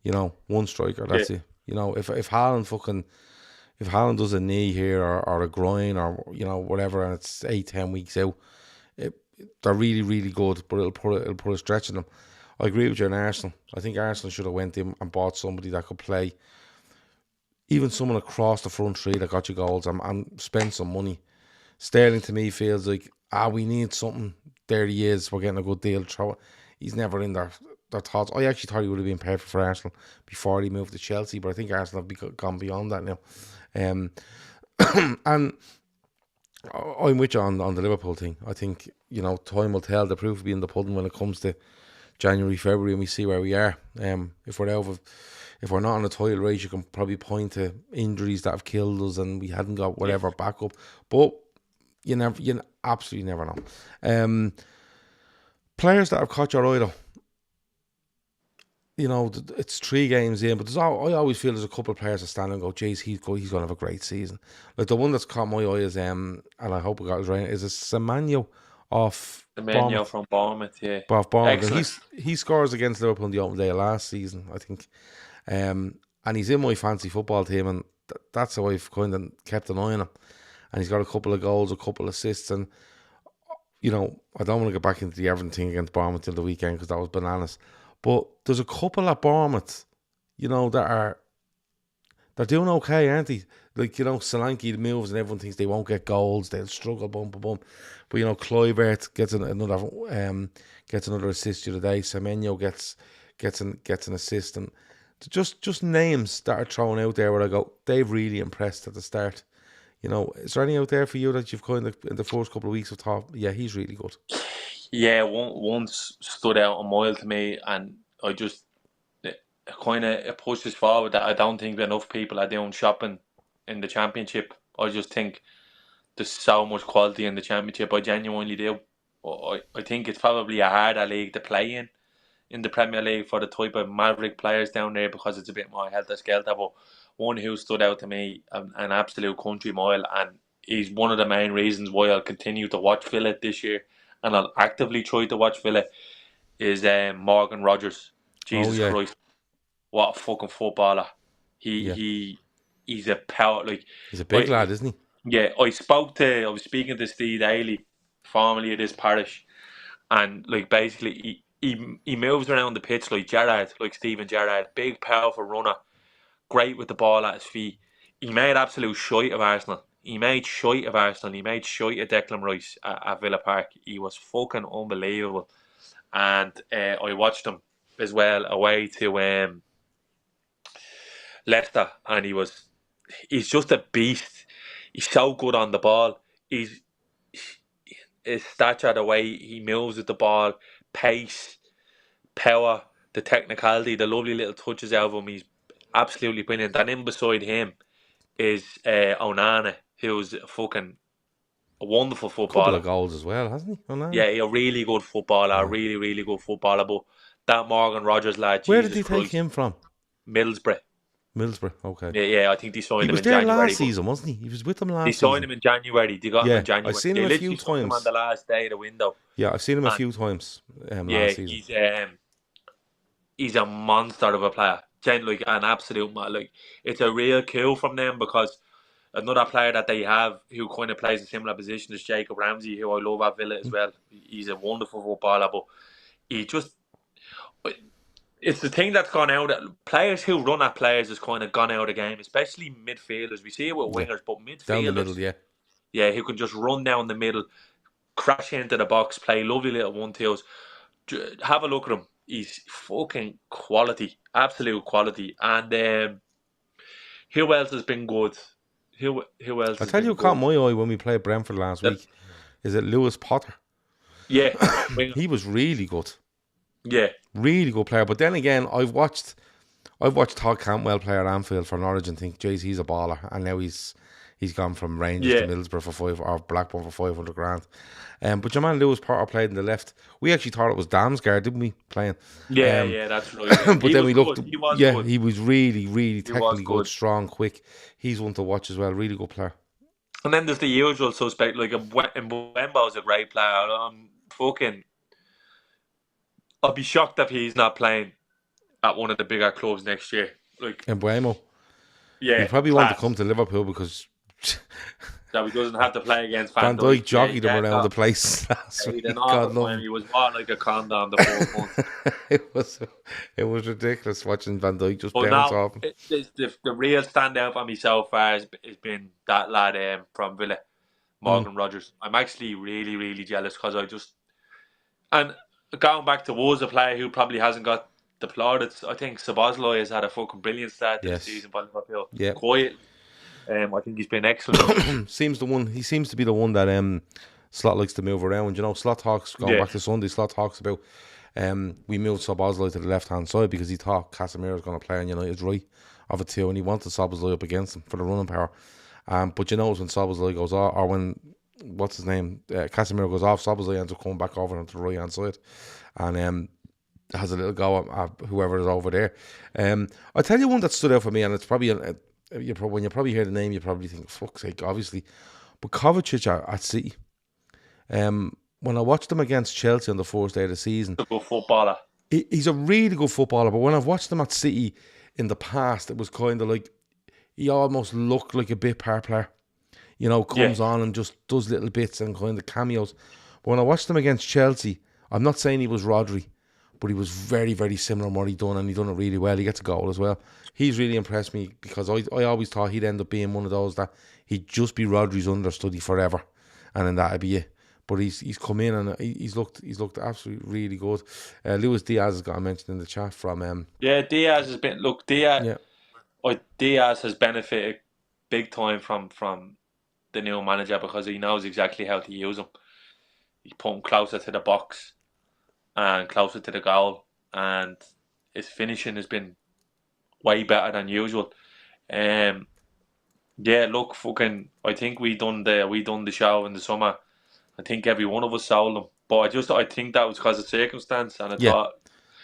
One striker. Yeah. That's it. If Haaland does a knee here or a groin or whatever, and it's 8-10 weeks out, they're really really good. But it'll put a stretch in them. I agree with you on Arsenal. I think Arsenal should have went in and bought somebody that could play, even someone across the front three that got you goals and spend some money. Sterling to me feels like we need something. There he is. We're getting a good deal. He's never in their thoughts. I actually thought he would have been perfect for Arsenal before he moved to Chelsea, but I think Arsenal have gone beyond that now. And I'm with you on the Liverpool thing. I think time will tell. The proof will be in the pudding when it comes to January, February, and we see where we are. If we're not on a title race, you can probably point to injuries that have killed us, and we hadn't got whatever backup. But you absolutely never know. Players that have caught your eye though. It's 3 games in, but I always feel there's a couple of players that stand and go, "Jeez, he's going to have a great season." Like the one that's caught my eye is, and I hope I got it right, is a Semenyo off Semenyo from Bournemouth, yeah. Off Bournemouth. Excellent. He scores against Liverpool on the opening day last season, I think. And he's in my fantasy football team, and that's how I've kind of kept an eye on him. And he's got a couple of goals, a couple of assists, and I don't want to get back into the Everton thing against Bournemouth till the weekend because that was bananas. But there's a couple at Bournemouth, they're doing okay, aren't they? Like, Solanke moves and everyone thinks they won't get goals, they'll struggle, bum. But, Kluivert gets another assist the other day. Semenyo gets an assist. And just names that are thrown out there where I go, they've really impressed at the start. Is there any out there for you that you've kind of, in the first couple of weeks, have thought, yeah, he's really good? Yeah, one stood out a mile to me, and I just kind of pushed this forward that I don't think enough people are doing shopping in the Championship. I just think there's so much quality in the Championship. I genuinely do. I think it's probably a harder league to play in the Premier League for the type of maverick players down there because it's a bit more helter-skelter. But one who stood out to me, an absolute country mile, and he's one of the main reasons why I'll continue to watch Villa this year, and I'll actively try to watch Villa, is Morgan Rogers. Jesus Christ, what a fucking footballer! He's a power. Like, he's a big lad, isn't he? Yeah, I was speaking to Steve Daly, formerly of this parish, and like basically he moves around the pitch like Steven Gerrard, big powerful runner, great with the ball at his feet. He made absolute shite of Arsenal. He made shite of Declan Rice at Villa Park. He was fucking unbelievable. And I watched him as well away to Leicester, and he's just a beast. He's so good on the ball. His stature, the way he moves with the ball, pace, power, the technicality, the lovely little touches out of him. He's absolutely brilliant. And in beside him is Onana, who's a wonderful footballer. Couple of goals as well, hasn't he? Onana? Yeah, a really good footballer, a really, really good footballer. But that Morgan Rogers lad, where did he take him from? Middlesbrough, okay. Yeah, I think they signed him in January. He was there last season, wasn't he? He was with them last season. They signed him in January. They got him in January. I've seen him a few times. Him on the last day of the window. Yeah, I've seen him a few times last season. He's a monster of a player. Like an absolute, it's a real kill from them, because another player that they have who kind of plays a similar position is Jacob Ramsey, who I love at Villa as well. He's a wonderful footballer, but it's the thing that's gone out. Players who run at players has kind of gone out of the game, especially midfielders. We see it with wingers, but midfielders, down the middle, who can just run down the middle, crash into the box, play lovely little 1-2s. Have a look at him. He's fucking quality, absolute quality. And who else has been good? Who else? I tell you, caught my eye when we played Brentford last week. Is it Lewis Potter? Yeah, he was really good. Yeah, really good player. But then again, I've watched Todd Cantwell play at Anfield for Norwich and think, geez, he's a baller. And now he's gone from Rangers to Middlesbrough or Blackburn for 500 grand. But your man Lewis Potter played in the left. We actually thought it was Damsgaard, didn't we? Playing. Yeah, that's right. But then we looked. Good. He was really, really technically good, strong, quick. He's one to watch as well. Really good player. And then there's the usual suspect, like Mbemba is a great player. I'll be shocked if he's not playing at one of the bigger clubs next year. Like, Embuemo. yeah, He'll probably want to class. come to Liverpool because That he doesn't have to play against Van Van Dijk Dijk. jockeyed him around the place last He did week. not God for love him. him. He was bought like a condom the 4 months. it was ridiculous watching Van Dijk just But bounce now, off him. the real standout for me so far has been that lad from Villa, Morgan Rogers. I'm actually really, really jealous because and going back towards a player who probably hasn't got the plaudits, I think Szoboszlai has had a fucking brilliant start to the Yes. season by Liverpool. Yeah. Quiet. I think he's been excellent. He seems to be the one that Slot likes to move around. You know, Slot talks going back to Sunday. Slot talks about we moved Szoboszlai to the left hand side because he thought Casemiro was going to play on United's right of a two, and he wanted Szoboszlai up against him for the running power. But you know, when Szoboszlai goes off, or when what's his name, Casemiro goes off, Szoboszlai ends up coming back over onto the right hand side, and has a little go at whoever is over there. I tell you one that stood out for me, and it's probably when you probably hear the name, you probably think, fuck's sake, obviously. But Kovacic at City. When I watched him against Chelsea on the first day of the season, a good footballer. He's a really good footballer. But when I've watched him at City in the past, it was kind of like he almost looked like a bit par player. You know, comes on and just does little bits and kind of cameos. But when I watched him against Chelsea, I'm not saying he was Rodri, but he was very, very similar in what he done, and he done it really well. He gets a goal as well. He's really impressed me because I always thought he'd end up being one of those that he'd just be Rodri's understudy forever, and then that'd be it. But he's come in and he's looked absolutely really good. Luis Diaz has got a mention in the chat from Diaz has been Diaz has benefited big time from the new manager because he knows exactly how to use him. He put him closer to the box and closer to the goal, and his finishing has been way better than usual. I think we done the show in the summer. I think every one of us sold him, but I think that was because of circumstance, and I thought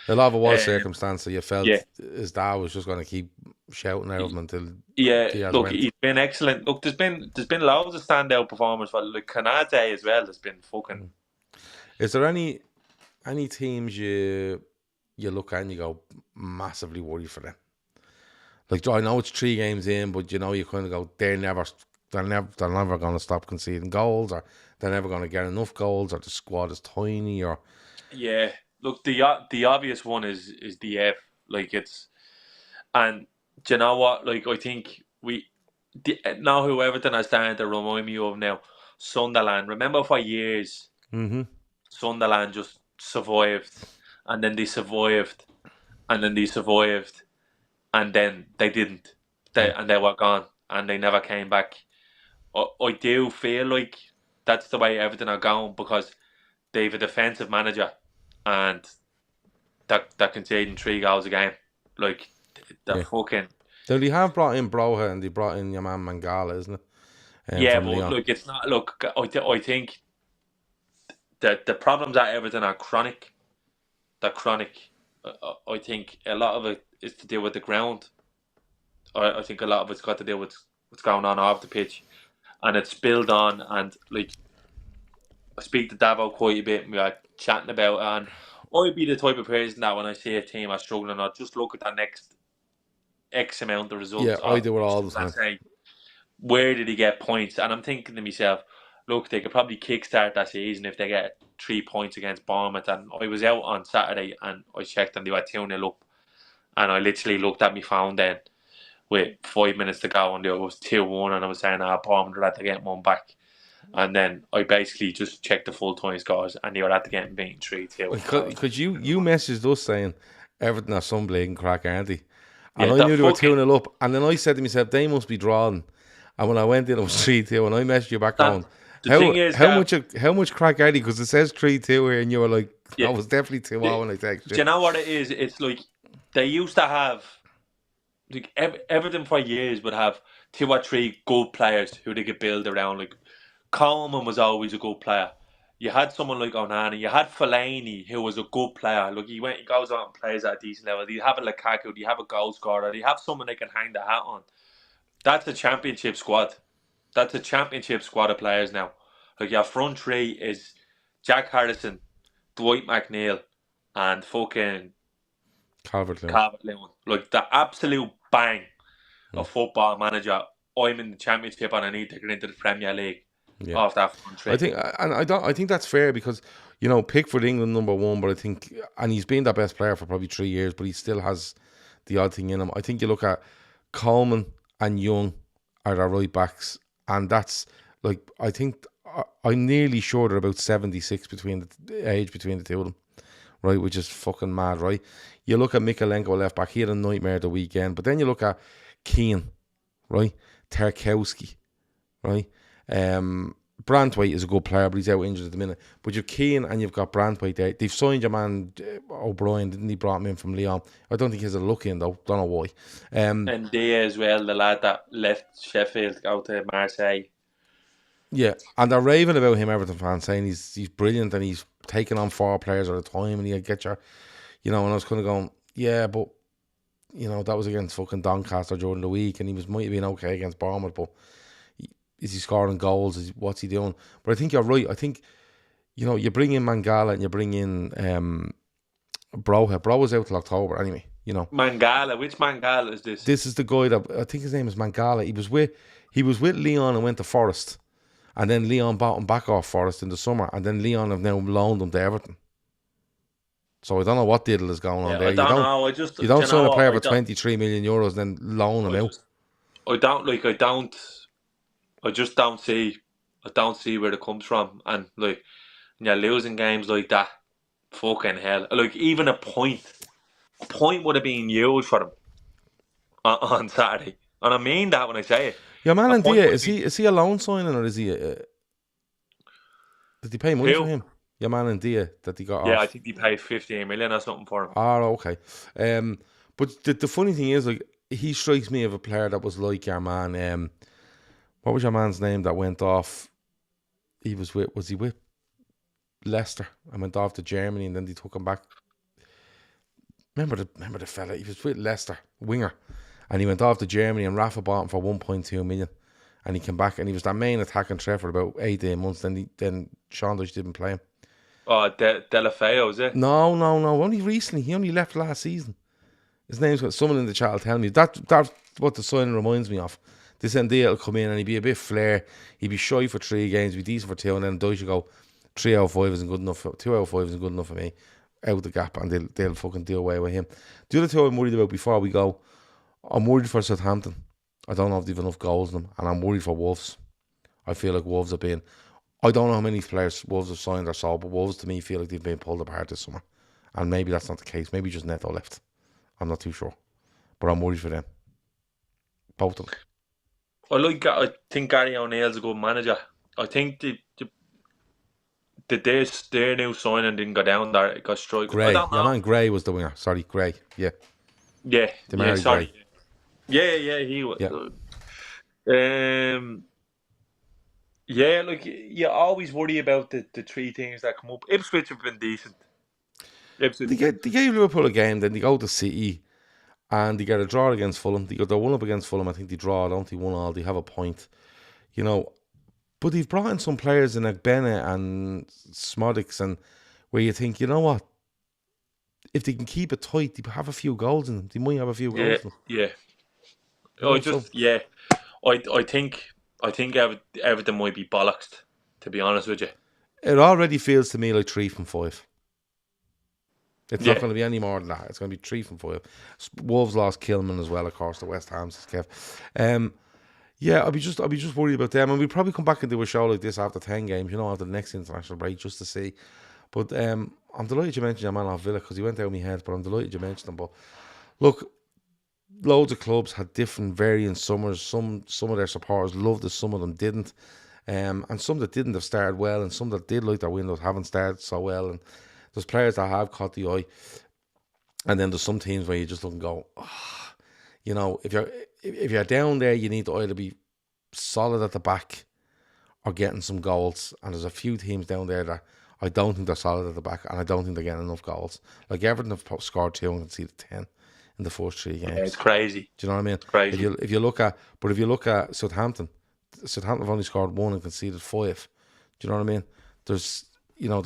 a lot of it was circumstance. So you felt his dad was just going to keep shouting out of him until Diaz went. He's been excellent. Look, there's been loads of standout performers for like Kanate as well. Has been fucking. Is there any teams you look at and you go massively worried for them? Like, I know it's 3 games in, but you know you kind of go, they're never going to stop conceding goals, or they're never going to get enough goals, or the squad is tiny, or look, the obvious one is the F. Like, it's, and do you know what? Like, I think now who Everton are starting to remind me of now, Sunderland. Remember for years, Sunderland just survived, and then they survived, and then they survived, and then they didn't. And they were gone, and they never came back. I do feel like that's the way Everton are going because they have a defensive manager, and they're conceding 3 goals a game. Like, they're fucking. So they have brought in Broha and they brought in your man Mangala, isn't it? But Leon. Look, it's not. Look, I think that the problems at Everton are chronic. They're chronic. I think a lot of it is to do with the ground. I think a lot of it's got to do with what's going on off the pitch, and it's spilled on. And like, I speak to Davo quite a bit, and we are chatting about it. And I'd be the type of person that when I see a team are struggling, I'd just look at the next X amount of results. Yeah, I do it all the time. Say, where did he get points? And I'm thinking to myself, look, they could probably kickstart that season if they get 3 points against Bournemouth. And I was out on Saturday and I checked and they were 2-0 up. And I literally looked at my phone then with 5 minutes to go and it was 2-1 and I was saying, Bournemouth are at to get one back. And then I basically just checked the full time scores and they were at to get beaten 3-2. Because you messaged us saying Everton are some blatant crack, aren't they? And I knew they were 2-0 up. And then I said to myself, they must be drawn. And when I went in, it was 3-2. And I messaged you back on. How much crack are they? Because it says 3-2 here, and you were like, I was definitely 2-0 when I texted you. Do you know what it is? It's like they used to have, like Everton for years would have 2 or 3 good players who they could build around. Like Coleman was always a good player. You had someone like Onana. You had Fellaini, who was a good player. Look, he goes out and plays at a decent level. You have a Lukaku. You have a goal scorer. You have someone they can hang the hat on. That's a championship squad. That's a championship squad of players now. Like your front 3 is Jack Harrison, Dwight McNeil, and fucking Calvert-Lewin. Calvert-Lewin. Like, the absolute bang of Football Manager. I'm in the Championship and I need to get into the Premier League off that front three. I think that's fair because, you know, Pickford England #1, but I think, and he's been their best player for probably 3 years, but he still has the odd thing in him. I think you look at Coleman and Young are their right backs, and that's like, I think I'm nearly sure they're about 76 between the age between the two of them, right? Which is fucking mad, right? You look at Mikalenko left back, he had a nightmare the weekend, but then you look at Keane, right? Tarkowski, right? Branthwaite is a good player, but he's out injured at the minute. But you've Keane and you've got Branthwaite there. They've signed your man O'Brien, didn't he? Brought him in from Lyon. I don't think he's a look in though. Don't know why. And Dia as well, the lad that left Sheffield to go to Marseille. Yeah, and they're raving about him, Everton fans, saying he's brilliant and he's taking on 4 players at a time and he'll get your, you know. And I was kind of going, yeah, but you know, that was against fucking Doncaster during the week, and he might have been okay against Bournemouth, but is he scoring goals? What's he doing? But I think you're right. I think, you know, you bring in Mangala and you bring in Broha. Broha's out till October anyway, you know. Mangala, which Mangala is this? This is the guy that, I think his name is Mangala. He was with Leon and went to Forest, and then Leon bought him back off Forest in the summer, and then Leon have now loaned him to Everton. So I don't know what diddle is going on there. I don't know. You don't sign a player for 23 million euros and then loan him out. I just don't see where it comes from. And like, when you're losing games like that, fucking hell. Like, even a point would have been used for them on Saturday. And I mean that when I say it. Yeah, man, and Dia, is he a loan signing, or is he did they pay money for him? Your man and Dia that he got off. Yeah, I think he paid 15 million or something for him. Oh, okay. But the funny thing is, like, he strikes me as a player that was like your man. What was your man's name that went off? Was he with Leicester and went off to Germany, and then they took him back? Remember the fella? He was with Leicester, winger, and he went off to Germany, and Rafa bought him for 1.2 million. And he came back, and he was that main attacking threat for about 18 months. Then Sean Dyche didn't play him. Oh, Delafeo, is it? No. Only recently. He only left last season. His name's got someone in the chat will tell me. That's what the signing reminds me of. This ND will come in and he'd be a bit flair. He'd be shy for 3 games, be decent for 2, and then Dyche go 3 out of 5 isn't good enough. 2 out of 5 isn't good enough for me. Out the gap, and they'll fucking deal away with him. The other two I'm worried about before we go, I'm worried for Southampton. I don't know if they've enough goals in them, and I'm worried for Wolves. I feel like Wolves have been. I don't know how many players Wolves have signed or sold, but Wolves to me feel like they've been pulled apart this summer. And maybe that's not the case. Maybe just Neto left. I'm not too sure. But I'm worried for them. Both of them. I think Gary O'Neill's a good manager. I think their new signing didn't go down there. It got struck. Gray. Your man Gray was the winger. Sorry, Gray. Yeah. Yeah. Sorry. Gray. Yeah, he was. Yeah. Like, you always worry about the 3 teams that come up. Ipswich have been decent. They gave Liverpool a game, then they go to City, and they get a draw against Fulham. They're 1 up against Fulham. I think they draw. I don't think 1 all. They have a point. You know, but they've brought in some players in like Bennett and Smodics, and where you think, you know what? If they can keep it tight, they have a few goals in them. They might have a few goals in them. Yeah. I think Everton might be bollocksed, to be honest with you. It already feels to me like 3 from 5. It's not going to be any more than that. It's going to be 3 from 5. Wolves lost Kilman as well, of course, to West Ham, says Kev. I'll be just worried about them, and we'll probably come back and do a show like this after 10 games, after the next international break, just to see. But I'm delighted you mentioned your man off Villa, because he went out of my head, but I'm delighted you mentioned him. But look, loads of clubs had different varying summers. Some of their supporters loved it, some of them didn't. And some that didn't have started well, and some that did like their windows haven't started so well. And there's players that have caught the eye, and then there's some teams where you just look and go, if you're down there, you need to either be solid at the back or getting some goals. And there's a few teams down there that I don't think they're solid at the back, and I don't think they're getting enough goals. Like Everton have scored 2 and conceded 10 in the first 3 games. Yeah, it's crazy. Do you know what I mean? It's crazy. If you look at Southampton have only scored 1 and conceded 5. Do you know what I mean? They're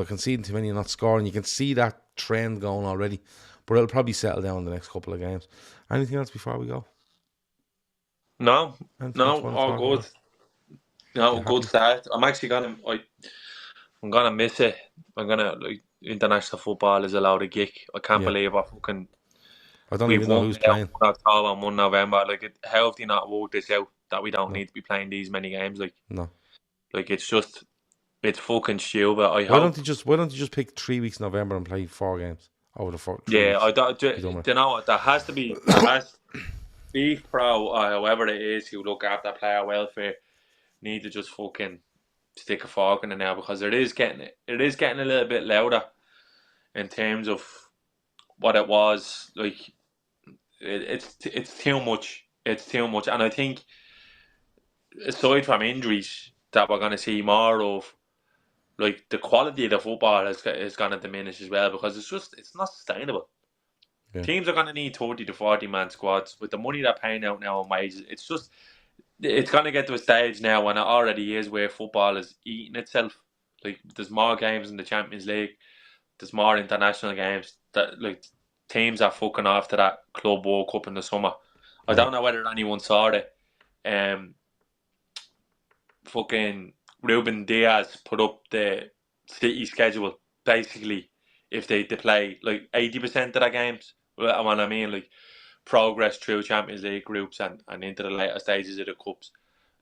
conceding too many and not scoring. You can see that trend going already. But it'll probably settle down in the next couple of games. Anything else before we go? No, Anything else you no, want to all talk good. about? No, You good happy? start. I'm gonna miss it. I'm gonna international football is allowed a gig. I can't Yeah. believe I don't we've even know won who's now playing. 1 October and 1 November. How have they not worked this out that we don't No. need to be playing these many games? No. It's fucking stupid. I Why don't hope. you just pick 3 weeks in November and play 4 games over the 3 weeks? Yeah, I don't. Do Be done with. you know what? There has Beef Pro or whoever it is who look after player welfare need to just fucking stick a fork in it now, because it is getting a little bit louder in terms of what it was like. It's too much. It's too much, and I think aside from injuries that we're going to see more of, like the quality of the football is going to diminish as well, because it's not sustainable. Yeah. Teams are going to need 30 to 40 man squads with the money they're paying out now on wages. It's going to get to a stage now when it already is where football is eating itself. Like there's more games in the Champions League, there's more international games that like teams are fucking off to that Club World Cup in the summer. I Yeah. don't know whether anyone saw it. Fucking Ruben Diaz put up the City schedule basically if they play like 80% of their games. Well, what I mean, like progress through Champions League groups and into the later stages of the cups.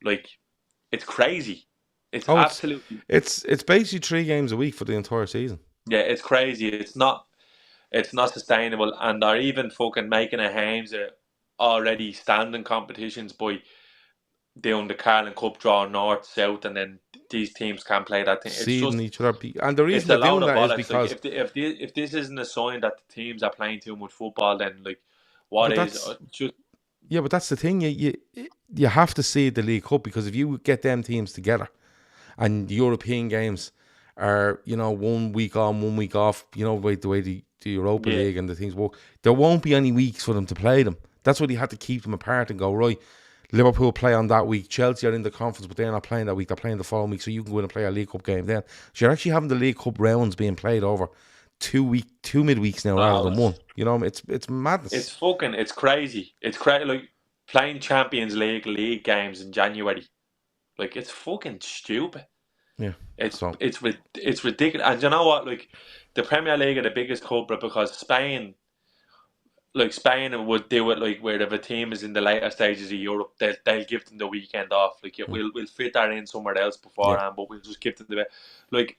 Like it's crazy. It's Oh, absolutely it's basically 3 games a week for the entire season. yeah. It's crazy. It's not sustainable, and they're even fucking making a hames of already standing competitions by doing the Carling Cup draw north south, and then these teams can't play that thing. It's Seeding just each other. And the it's reason a they're load doing of that is bollocks. Like because, if this isn't a sign that the teams are playing too much football, then like what but is? that's Just yeah, but that's the thing. You have to see the League Cup, because if you get them teams together, and the European games are 1 week on, 1 week off, the way the Europa yeah. League and the things work, there won't be any weeks for them to play them. That's why they had to keep them apart and go, right, Liverpool play on that week, Chelsea are in the conference, but they're not playing that week, they're playing the following week, so you can go in and play a League Cup game then. So you're actually having the League Cup rounds being played over 2 midweeks now rather No, than one. It's madness. it's crazy. It's crazy. Like playing Champions League games in January. Like it's fucking stupid. Yeah. It's So it's it's ridiculous. And you know what? Like the Premier League are the biggest culprit, because Spain would do it like where if a team is in the later stages of Europe, they'll give them the weekend off. Like we'll fit that in somewhere else yeah. beforehand, but we'll just give them the like.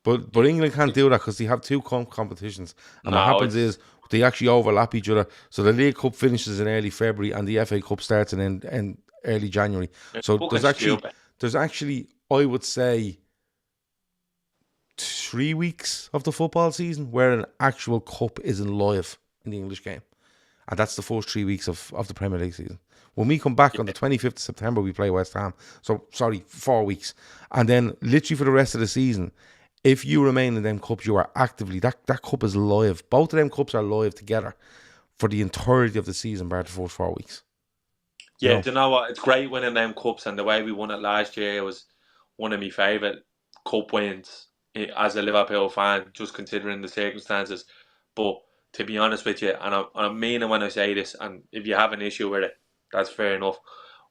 But England can't do that because they have two competitions, and what No, happens is they actually overlap each other. So the League Cup finishes in early February, and the FA Cup starts in early January. it's So fucking stupid. there's actually I would say 3 weeks of the football season where an actual cup isn't live in the English game, and that's the first 3 weeks of the Premier League season. When we come back on the 25th of September, we play West Ham. So, sorry, 4 weeks. And then literally for the rest of the season, if you remain in them cups, you are actively, that cup is live. Both of them cups are live together for the entirety of the season, bar the first 4 weeks. Yeah, do you know what? It's great winning them cups, and the way we won it last year was one of my favourite cup wins as a Liverpool fan, just considering the circumstances. But to be honest with you, and I mean it when I say this, and if you have an issue with it, that's fair enough.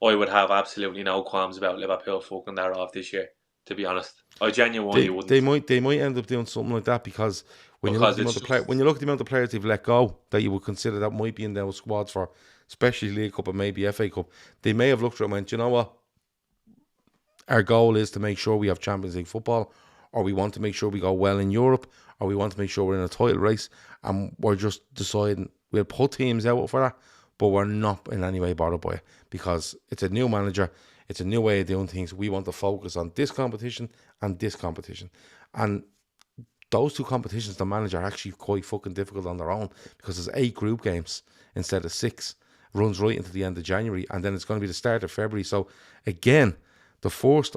I would have absolutely no qualms about Liverpool fucking that off this year, to be honest. I genuinely wouldn't. They might end up doing something like that, because when you look at the amount of players they've let go that you would consider that might be in those squads for especially League Cup and maybe FA Cup, they may have looked at it and went, you know what? Our goal is to make sure we have Champions League football, or we want to make sure we go well in Europe, or we want to make sure we're in a title race, and we're just deciding we'll put teams out for that, but we're not in any way bothered by it, because it's a new manager, it's a new way of doing things. We want to focus on this competition and this competition. And those two competitions to manage are actually quite fucking difficult on their own, because there's 8 group games instead of 6. Runs right into the end of January, and then it's going to be the start of February. So again, the first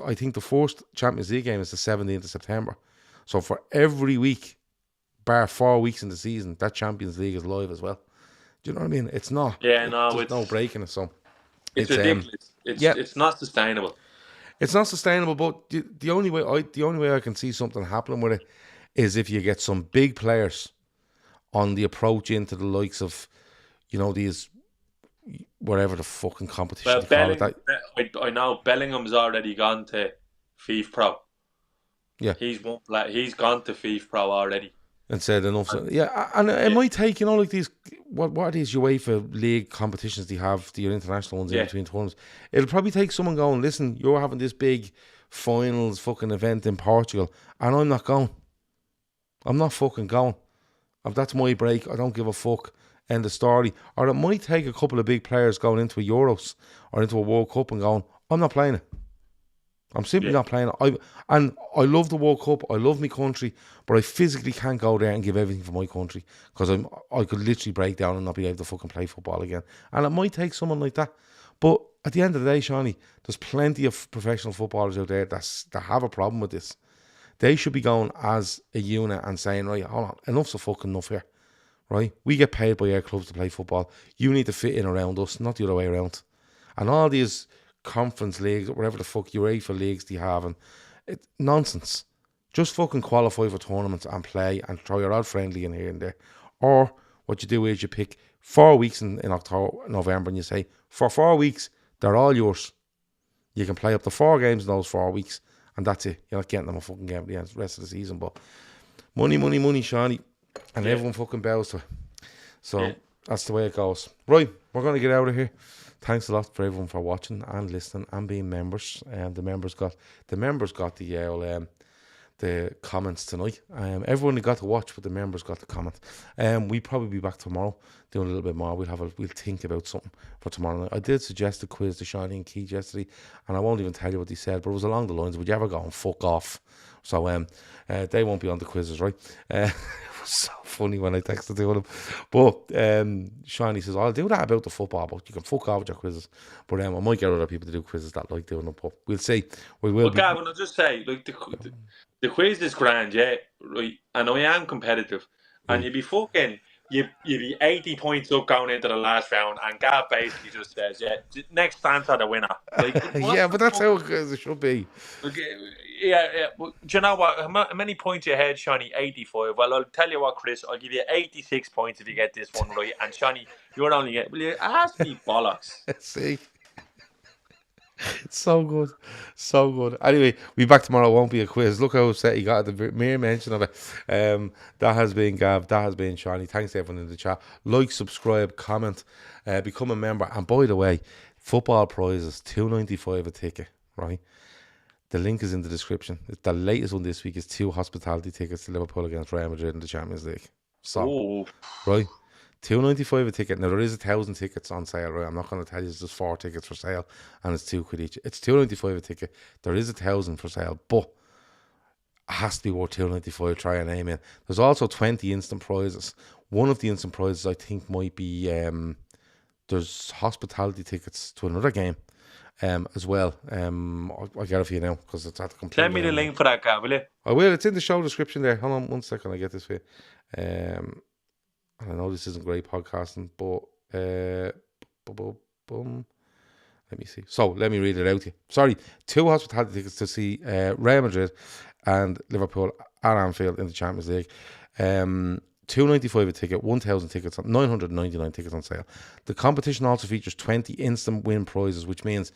Champions League game is the 17th of September. So for every week, bar 4 weeks in the season, that Champions League is live as well. Do you know what I mean? It's not. Yeah, no, there's no break in it. So it's ridiculous. It's not sustainable. It's not sustainable. But the only way I can see something happening with it is if you get some big players on the approach into the likes of, these, whatever the fucking competition Well, they call it. I know Bellingham's already gone to FIFA Pro. Yeah. He's gone to FIFA Pro already. And said enough. And it might take, like these, what are these UEFA league competitions they have, the international ones in between tournaments. It'll probably take someone going, listen, you're having this big finals fucking event in Portugal, and I'm not going. I'm not fucking going. If that's my break, I don't give a fuck. End of story. Or it might take a couple of big players going into a Euros or into a World Cup and going, I'm not playing it. I'm simply not playing it. I love the World Cup. I love my country, but I physically can't go there and give everything for my country because I could literally break down and not be able to fucking play football again. And it might take someone like that. But at the end of the day, Shawnee, there's plenty of professional footballers out there that have a problem with this. They should be going as a unit and saying, right, hold on, enough's a fucking enough here. Right? We get paid by our clubs to play football. You need to fit in around us, not the other way around. And all these conference leagues, or whatever the fuck UEFA leagues they have, and nonsense. Just fucking qualify for tournaments and play and throw your odd friendly in here and there. Or what you do is you pick 4 weeks in October, November, and you say, for 4 weeks, they're all yours. You can play up to 4 games in those 4 weeks, and that's it. You're not getting them a fucking game at the rest of the season. But money, Shawnee. And everyone fucking bows to it. So that's the way it goes. Right, we're going to get out of here. Thanks a lot for everyone for watching and listening and being members. The members got the comments tonight. Everyone got to watch, but the members got to comment. We'll probably be back tomorrow doing a little bit more. We'll think about something for tomorrow night. I did suggest a quiz to Shawnee and Keith yesterday, and I won't even tell you what they said, but it was along the lines, would you ever go and fuck off? So they won't be on the quizzes, right? It was so funny when I texted to them. But Shawnee says, I'll do that about the football, but you can fuck off with your quizzes. But I might get other people to do quizzes that like doing them. But we'll see. We will. But Gavin, I'll just say, like the quiz is grand, yeah, right? And I am competitive, and you'd be 80 points up going into the last round, and Gav basically just says, next stands are the winner. Like, yeah, but that's how it should be. Yeah. But do you know what? How many points you had, Shawnee? 85. Well, I'll tell you what, Chris. I'll give you 86 points if you get this one right. And Shawnee, you're only get. Will you ask me bollocks? See. So good. Anyway, we'll be back tomorrow. It won't be a quiz. Look how upset he got at the mere mention of it. That has been Gav. That has been Shawnee. Thanks to everyone in the chat. Like, subscribe, comment, become a member. And by the way, football prizes, $2.95 a ticket, right? The link is in the description. The latest one this week is 2 hospitality tickets to Liverpool against Real Madrid in the Champions League. So, right? $2.95 a ticket. Now, there is 1,000 tickets on sale, right? I'm not going to tell you there's just 4 tickets for sale and it's £2 each. It's $2.95 a ticket. There is 1,000 for sale, but it has to be worth $2.95. Try and aim in. There's also 20 instant prizes. One of the instant prizes I think might be there's hospitality tickets to another game as well. I'll get it for you now because it's at the complete. Send me the link for that, Gav, will you? I will. It's in the show description there. Hold on 1 second. I get this for you. I know this isn't great podcasting, but let me see. So let me read it out to you. Sorry, 2 hospitality tickets to see Real Madrid and Liverpool at Anfield in the Champions League. $2.95 a ticket, 1,000 tickets, 999 tickets on sale. The competition also features 20 instant win prizes, which means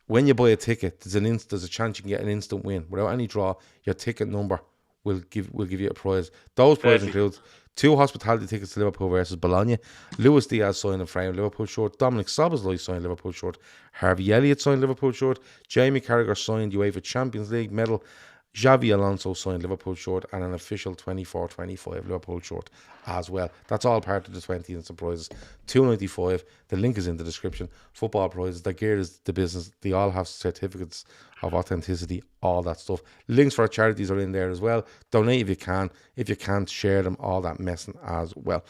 when you buy a ticket, there's a chance you can get an instant win without any draw. Your ticket number will give you a prize. Those prizes include 2 hospitality tickets to Liverpool versus Bologna, Luis Diaz signed and framed Liverpool shirt, Dominic Szoboszlai signed Liverpool shirt, Harvey Elliott signed Liverpool shirt, Jamie Carragher signed UEFA Champions League medal, Xavi Alonso signed Liverpool shirt, and an official 24-25 Liverpool shirt as well. That's all part of the 20 instant prizes. $2.95. The link is in the description. Football prizes, they're geared as the business. They all have certificates of authenticity, all that stuff. Links for our charities are in there as well. Donate if you can. If you can't, share them, all that messing as well.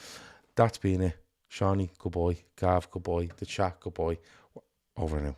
That's been it. Shawnee, goodbye. Gav, goodbye. The chat, goodbye. Over now.